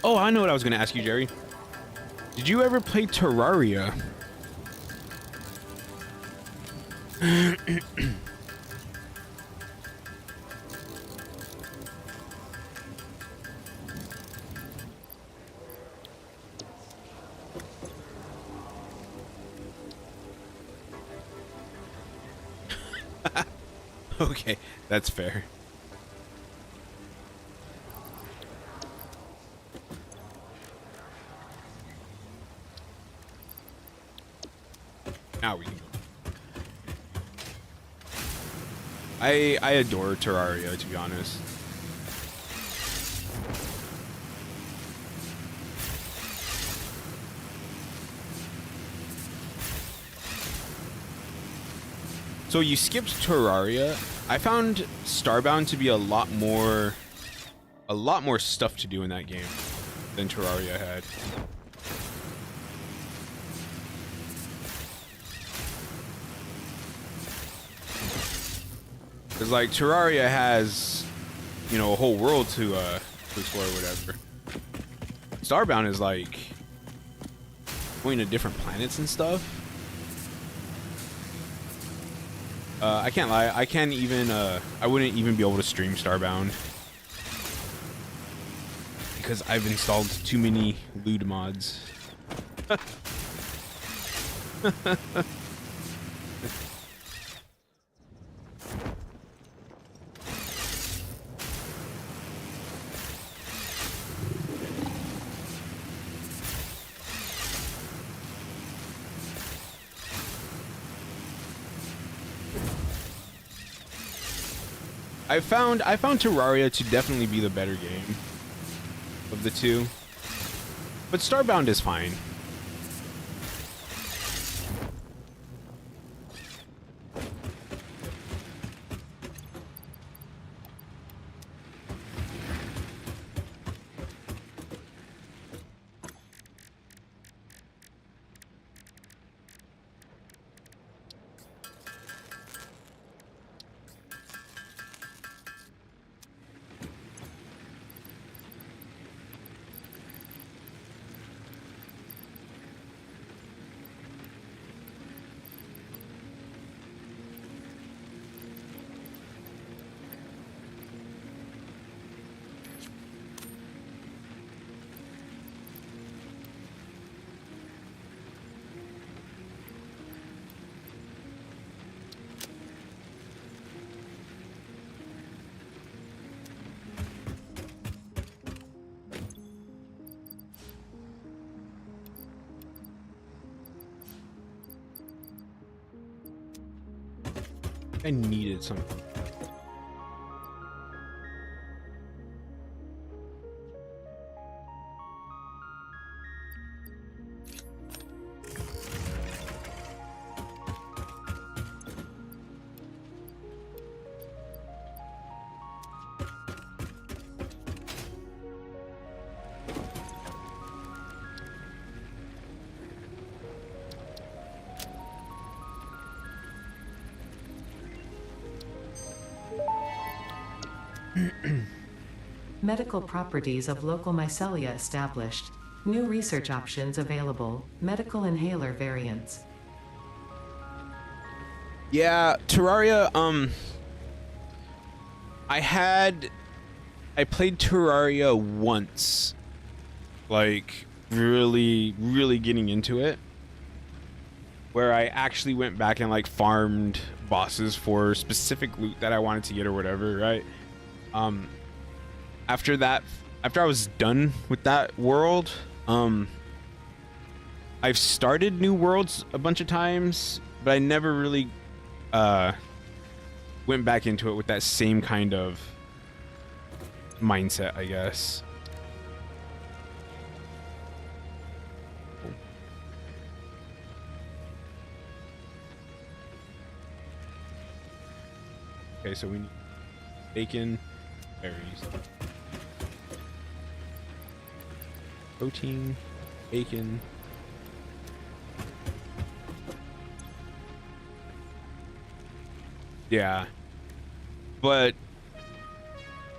[SPEAKER 1] Oh, I know what I was going to ask you, Jerry. Did you ever play Terraria? Okay, that's fair. Now we can go. I adore Terraria, to be honest. So you skipped Terraria. I found Starbound to be a lot more stuff to do in that game than Terraria had. Because like Terraria has, you know, a whole world to explore or whatever. Starbound is like going to different planets and stuff. I can't lie, I can't even I wouldn't even be able to stream Starbound because I've installed too many lewd mods. I found Terraria to definitely be the better game of the two, but Starbound is fine. I needed something.
[SPEAKER 2] Medical properties of local mycelia established. New research options available. Medical inhaler variants.
[SPEAKER 1] Yeah, Terraria, I played Terraria once, like really getting into it, where I actually went back and like farmed bosses for specific loot that I wanted to get or whatever, right? After I was done with that world, I've started new worlds a bunch of times, but I never really went back into it with that same kind of mindset, I guess. Okay, so we need bacon, berries, protein, bacon. Yeah, but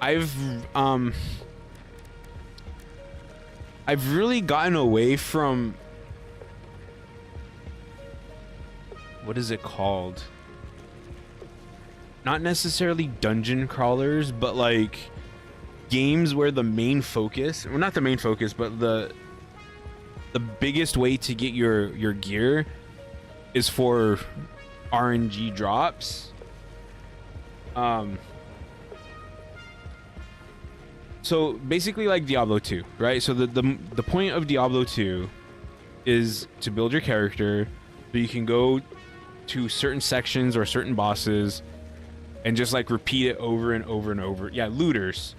[SPEAKER 1] I've really gotten away from, what is it called? Not necessarily dungeon crawlers, but like games where the main focus, well, not the main focus, but the biggest way to get your gear is for RNG drops. So basically like Diablo 2, right? So the point of Diablo 2 is to build your character so you can go to certain sections or certain bosses and just like repeat it over and over and over. Yeah, looters.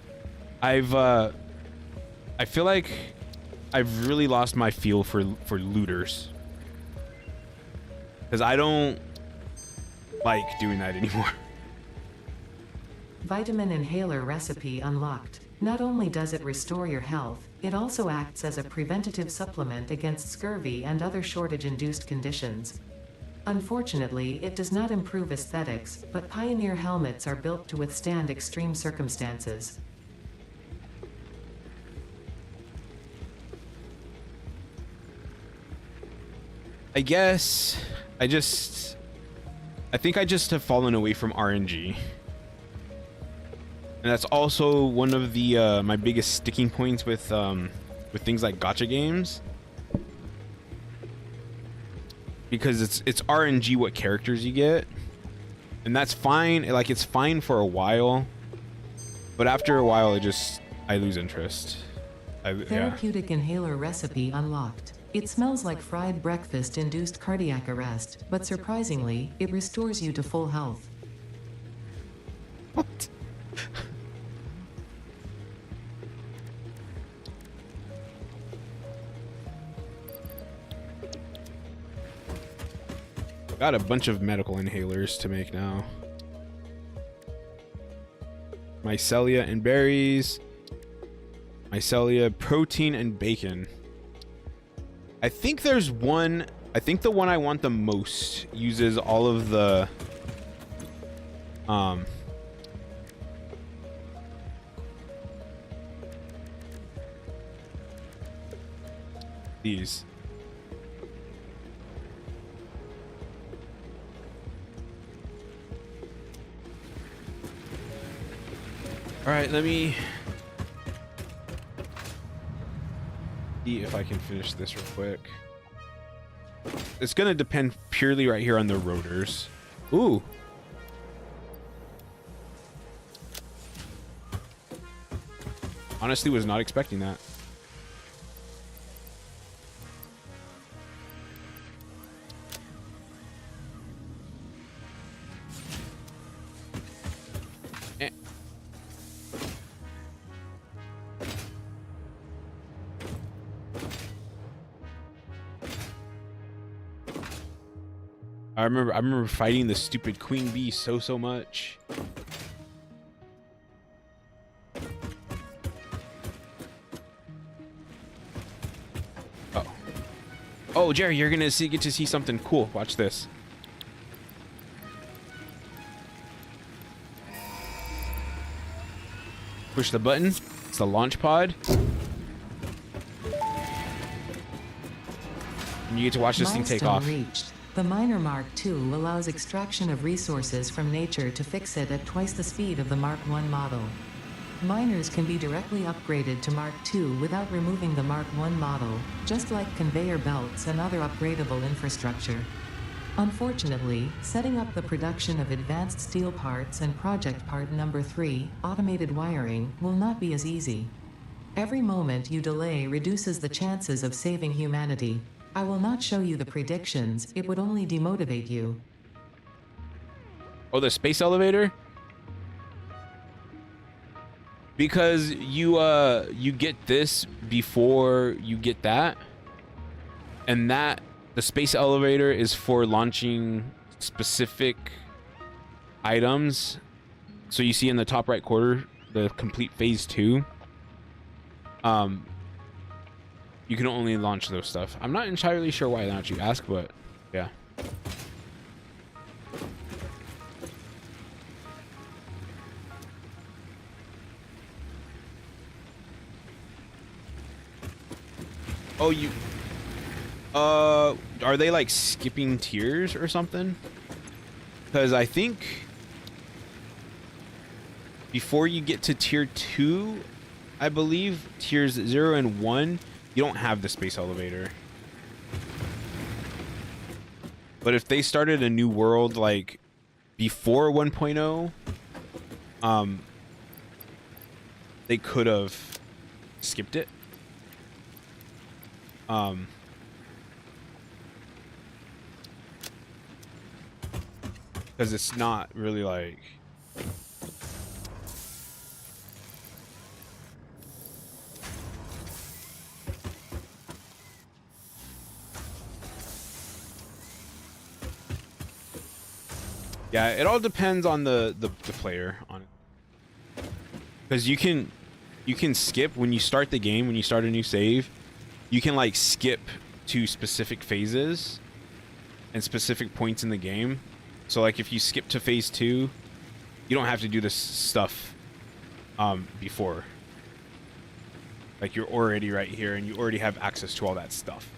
[SPEAKER 1] I feel like I've really lost my feel for looters, because I don't like doing that anymore.
[SPEAKER 2] Vitamin inhaler recipe unlocked. Not only does it restore your health, it also acts as a preventative supplement against scurvy and other shortage-induced conditions. Unfortunately, it does not improve aesthetics, but Pioneer helmets are built to withstand extreme circumstances.
[SPEAKER 1] I guess I think I just have fallen away from RNG. And that's also one of the my biggest sticking points with things like gacha games, because it's RNG what characters you get, and that's fine. Like, it's fine for a while, but after a while, I lose interest.
[SPEAKER 2] Therapeutic inhaler recipe unlocked. It smells like fried breakfast-induced cardiac arrest, but surprisingly, it restores you to full health.
[SPEAKER 1] What? Got a bunch of medical inhalers to make now. Mycelia and berries. Mycelia, protein, and bacon. I think there's one. I think the one I want the most uses all of the these. All right, let me see if I can finish this real quick. It's gonna depend purely right here on the rotors. Ooh. Honestly, was not expecting that. I remember fighting the stupid queen bee so much. Oh. Oh, Jerry, you're gonna get to see something cool. Watch this. Push the button. It's the launch pod. And you get to watch this thing take off.
[SPEAKER 2] Reached. The Miner Mark II allows extraction of resources from nature to Ficsit at twice the speed of the Mark I model. Miners can be directly upgraded to Mark II without removing the Mark I model, just like conveyor belts and other upgradable infrastructure. Unfortunately, setting up the production of advanced steel parts and project part number 3, automated wiring, will not be as easy. Every moment you delay reduces the chances of saving humanity. I will not show you the predictions, it would only demotivate you.
[SPEAKER 1] Oh, the space elevator? Because you get this before you get that. And that the space elevator is for launching specific items. So you see in the top right corner the complete phase 2. You can only launch those stuff. I'm not entirely sure why not you ask, but yeah. Oh, you are they like skipping tiers or something? Because I think before you get to tier 2, I believe tiers 0 and 1, you don't have the space elevator. But if they started a new world like before 1.0, they could have skipped it. Because it's not really like yeah, it all depends on the player on it. Because you can skip when you start the game, when you start a new save, you can like skip to specific phases and specific points in the game. So like if you skip to phase 2, you don't have to do this stuff before. Like you're already right here and you already have access to all that stuff.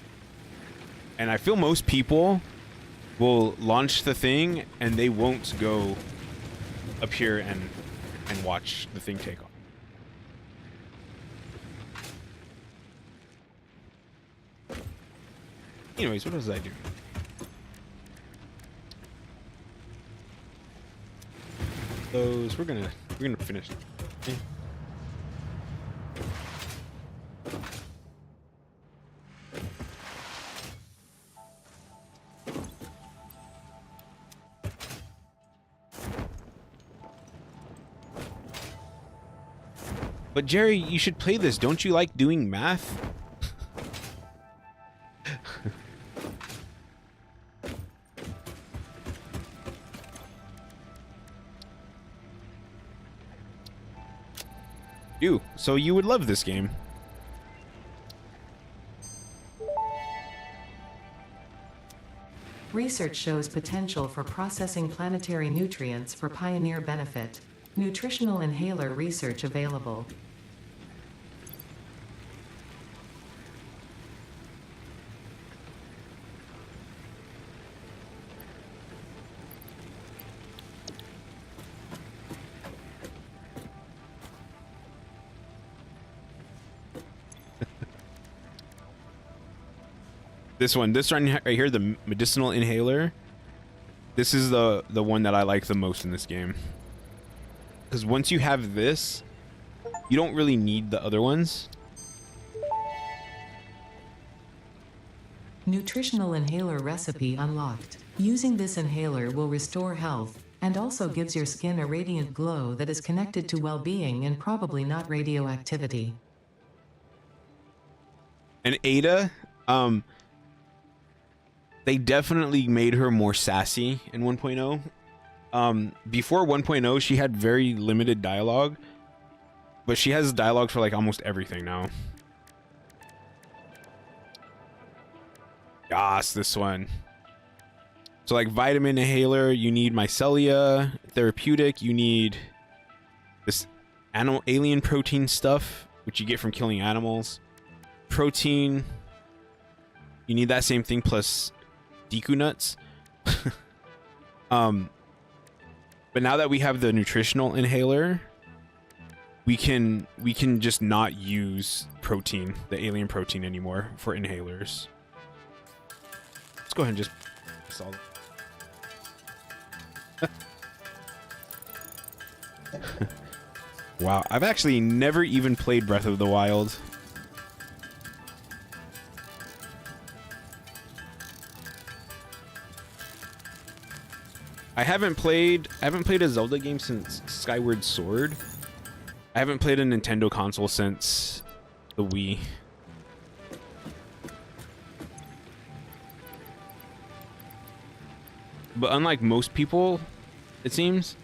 [SPEAKER 1] And I feel most people will launch the thing and they won't go up here and watch the thing take off. Anyways, what was I doing? Those we're gonna finish. Okay. But Jerry, you should play this. Don't you like doing math? do. So you would love this game.
[SPEAKER 2] Research shows potential for processing planetary nutrients for pioneer benefit. Nutritional inhaler research available.
[SPEAKER 1] This one right here, the medicinal inhaler. This is the one that I like the most in this game. Because once you have this, you don't really need the other ones.
[SPEAKER 2] Nutritional inhaler recipe unlocked. Using this inhaler will restore health, and also gives your skin a radiant glow that is connected to well-being and probably not radioactivity.
[SPEAKER 1] And Ada, they definitely made her more sassy in 1.0. Before 1.0, she had very limited dialogue, but she has dialogue for like almost everything now. Yas, this one. So like vitamin inhaler, you need micellia. Therapeutic, you need this alien protein stuff, which you get from killing animals. Protein, you need that same thing plus Deku nuts. But now that we have the nutritional inhaler, we can just not use protein, the alien protein anymore for inhalers. Let's go ahead and just solve. Wow, I've actually never even played Breath of the Wild. I haven't played a Zelda game since Skyward Sword. I haven't played a Nintendo console since the Wii. But unlike most people, it seems,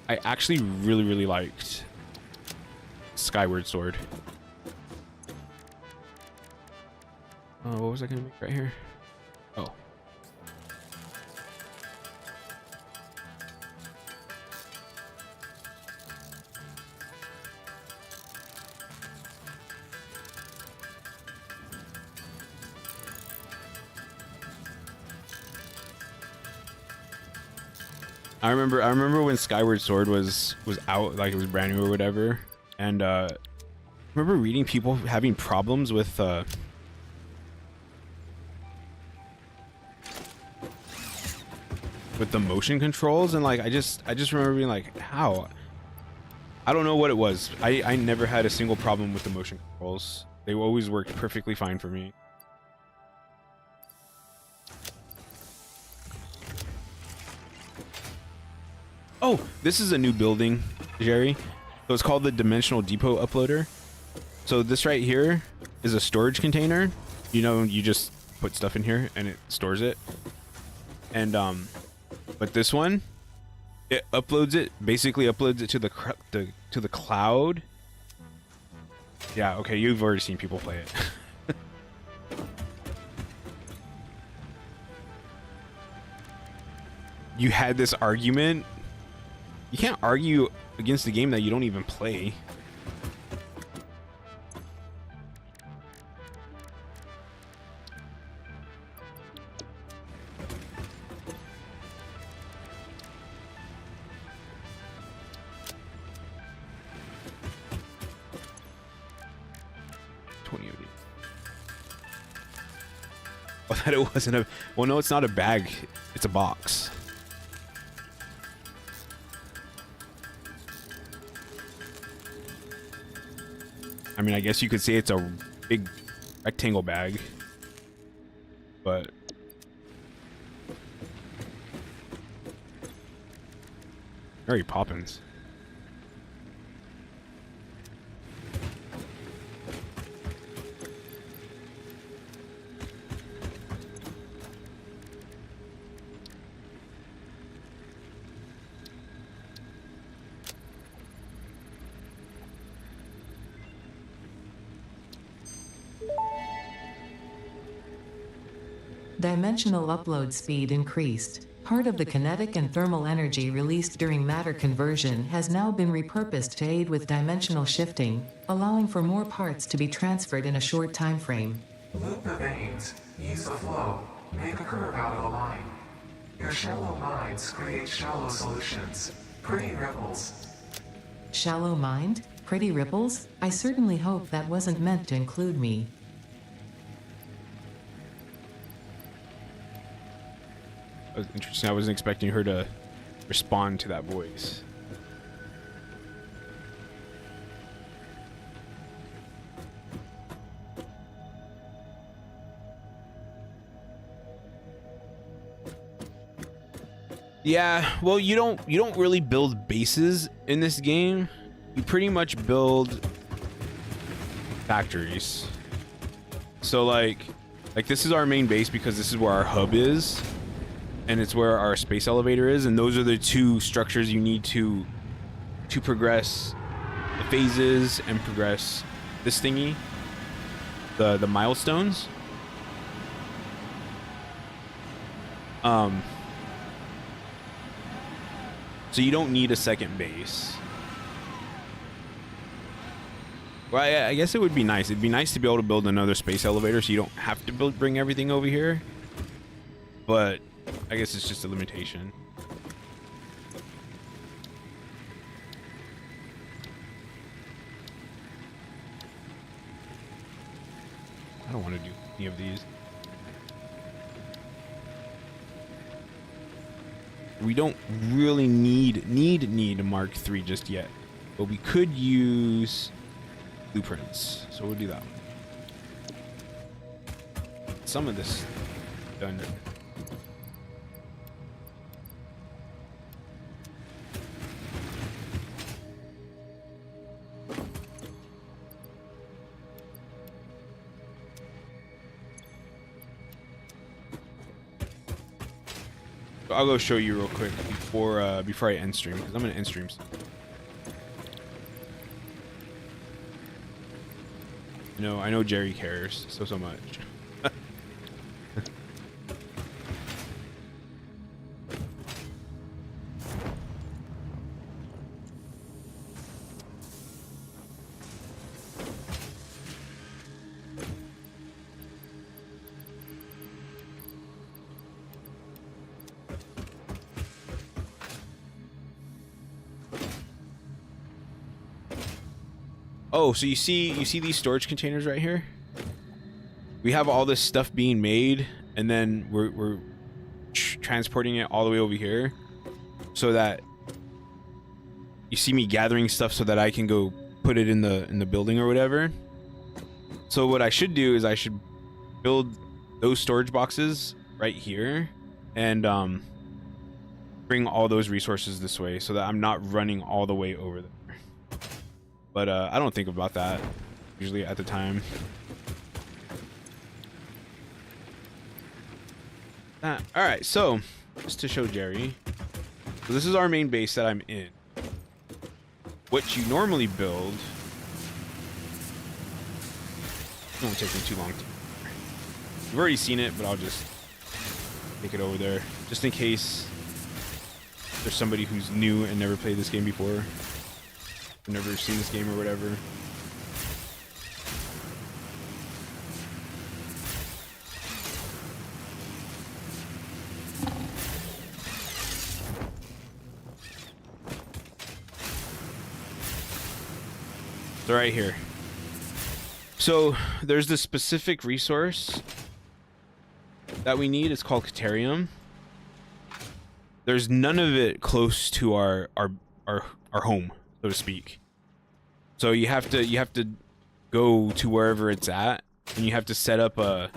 [SPEAKER 1] I actually really liked Skyward Sword. Oh, what was I gonna make right here? Oh. I remember when Skyward Sword was out, like it was brand new or whatever, and I remember reading people having problems with the motion controls, and like I just remember being like, how? I don't know what it was. I never had a single problem with the motion controls. They always worked perfectly fine for me. Oh, this is a new building, Jerry. So it's called the Dimensional Depot Uploader. So this right here is a storage container. You know, you just put stuff in here and it stores it. And but this one, it uploads it, basically uploads it to the cloud. Yeah, okay, you've already seen people play it. You had this argument. You can't argue against the game that you don't even play. I thought it wasn't a... Well, no, it's not a bag. It's a box. I mean, I guess you could say it's a big rectangle bag, but Mary Poppins.
[SPEAKER 2] Dimensional upload speed increased. Part of the kinetic and thermal energy released during matter conversion has now been repurposed to aid with dimensional shifting, allowing for more parts to be transferred in a short time frame.
[SPEAKER 3] Loop the veins, use the flow, make a curve out of a line. Your shallow minds create shallow solutions. Pretty ripples.
[SPEAKER 2] Shallow mind? Pretty ripples? I certainly hope that wasn't meant to include me.
[SPEAKER 1] That was interesting. I wasn't expecting her to respond to that voice. Yeah, well, you don't really build bases in this game. You pretty much build factories. So like this is our main base because this is where our hub is, and it's where our space elevator is, and those are the two structures you need to progress the phases and progress this thingy, the milestones. So you don't need a second base. Well, I guess it would be nice. It'd be nice to be able to build another space elevator so you don't have to bring everything over here. But I guess it's just a limitation. I don't want to do any of these. We don't really need a Mark III just yet, but we could use blueprints, so we'll do that. Some of this done. I'll go show you real quick before I end stream, because I'm gonna end streams. No, I know Jerry cares so much. Oh, so you see these storage containers right here? We have all this stuff being made, and then we're transporting it all the way over here, so that you see me gathering stuff so that I can go put it in the building or whatever. So what I should do is I should build those storage boxes right here, and bring all those resources this way so that I'm not running all the way over there. But I don't think about that usually at the time. All right, so just to show Jerry, so this is our main base that I'm in. What you normally build, it won't take me too long. You've already seen it, but I'll just take it over there just in case there's somebody who's new and never played this game before. Never seen this game or whatever. So right here. So there's this specific resource that we need. It's called Caterium. There's none of it close to our home, so to speak. So you have to go to wherever it's at, and you have to set up a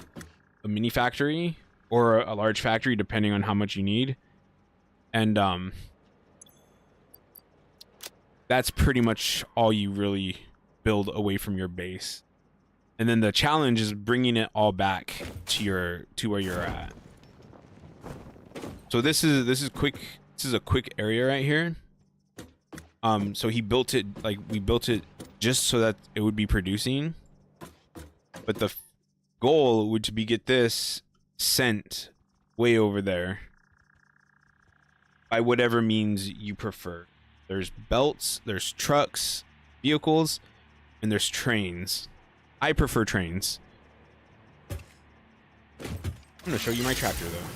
[SPEAKER 1] mini factory or a large factory depending on how much you need. And that's pretty much all you really build away from your base. And then the challenge is bringing it all back to where you're at. So this is a quick area right here. So he built it, like, we built it just so that it would be producing, but the goal would to be get this sent way over there by whatever means you prefer. There's belts, there's trucks, vehicles, and there's trains. I prefer trains. I'm gonna show you my tractor though.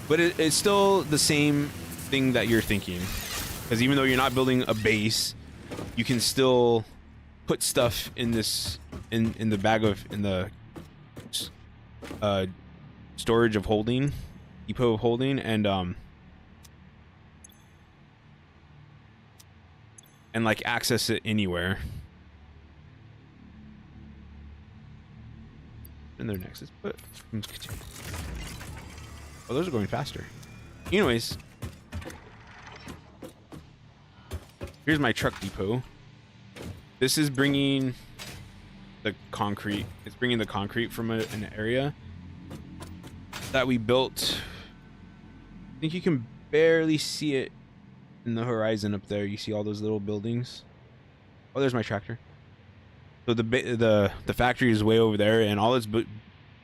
[SPEAKER 1] But it's still the same thing that you're thinking, because even though you're not building a base, you can still put stuff in this in the bag of in the storage of holding, depot of holding, and like access it anywhere. And there next is put. Oh, those are going faster. Anyways, here's my truck depot. This is bringing the concrete. It's bringing the concrete from an area that we built. I think you can barely see it in the horizon up there. You see all those little buildings. Oh, there's my tractor. So the factory is way over there, and all it's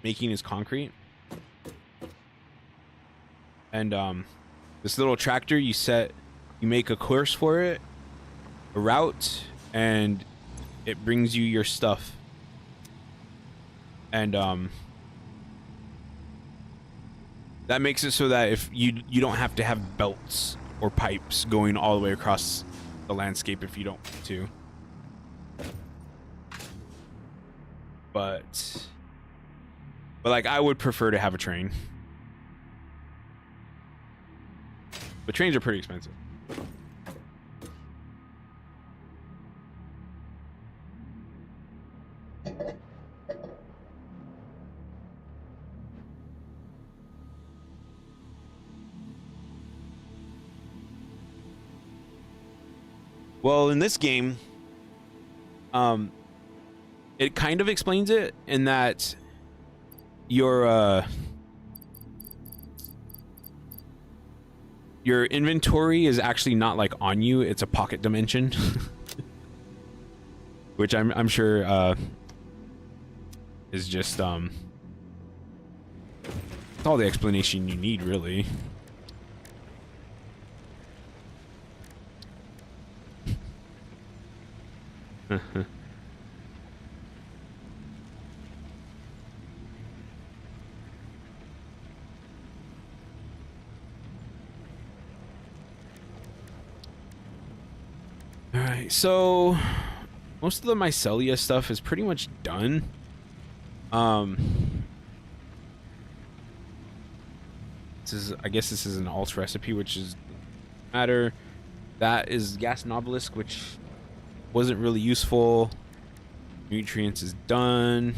[SPEAKER 1] making is concrete. And this little tractor, you make a course for it, a route, and it brings you your stuff. And that makes it so that if you don't have to have belts or pipes going all the way across the landscape if you don't want to. But like, I would prefer to have a train. But trains are pretty expensive. Well, in this game, it kind of explains it in that your inventory is actually not like on you, it's a pocket dimension. Which I'm sure is just it's all the explanation you need, really. Alright, so most of the mycelia stuff is pretty much done. I guess this is an alt recipe, which is matter. That is gas obelisk, which wasn't really useful. Nutrients is done.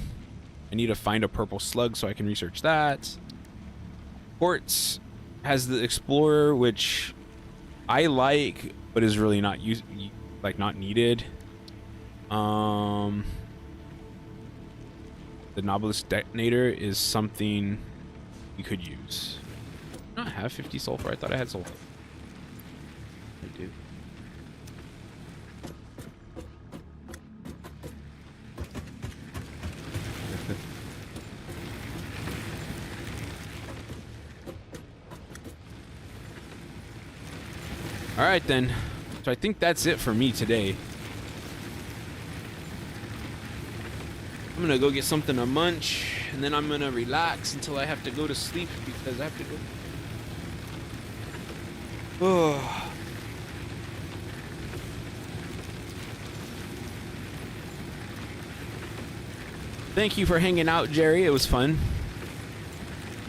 [SPEAKER 1] I need to find a purple slug so I can research that. Quartz has the explorer, which I like, but is really not not needed. The Nobilis detonator is something you could use. I don't have 50 sulfur. I thought I had sulfur. I do. All right then. So I think that's it for me today. I'm gonna go get something to munch, and then I'm gonna relax until I have to go to sleep because I have to go. Oh. Thank you for hanging out, Jerry. It was fun.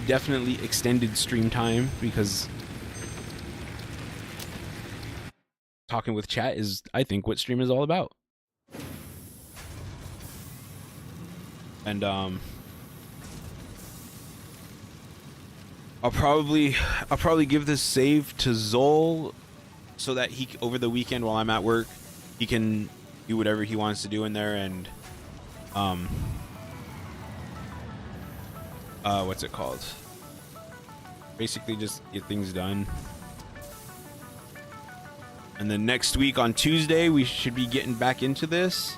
[SPEAKER 1] Definitely extended stream time because talking with chat is, I think, what stream is all about. And I'll probably give this save to Zol so that he over the weekend while I'm at work he can do whatever he wants to do in there, and what's it called? Basically just get things done. And then next week on Tuesday, we should be getting back into this.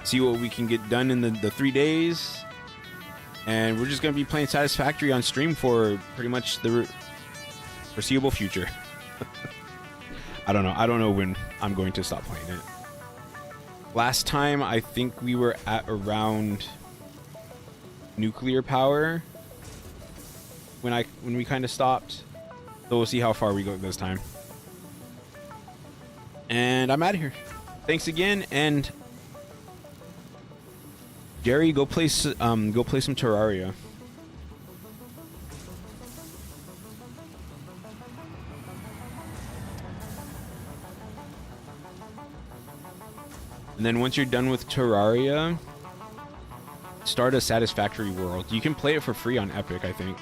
[SPEAKER 1] See what we can get done in the 3 days. And we're just going to be playing Satisfactory on stream for pretty much the foreseeable future. I don't know. I don't know when I'm going to stop playing it. Last time, I think we were at around nuclear power when we kind of stopped. So we'll see how far we go this time. And I'm out of here. Thanks again, and Jerry, go play some Terraria. And then once you're done with Terraria, start a Satisfactory world. You can play it for free on Epic, I think.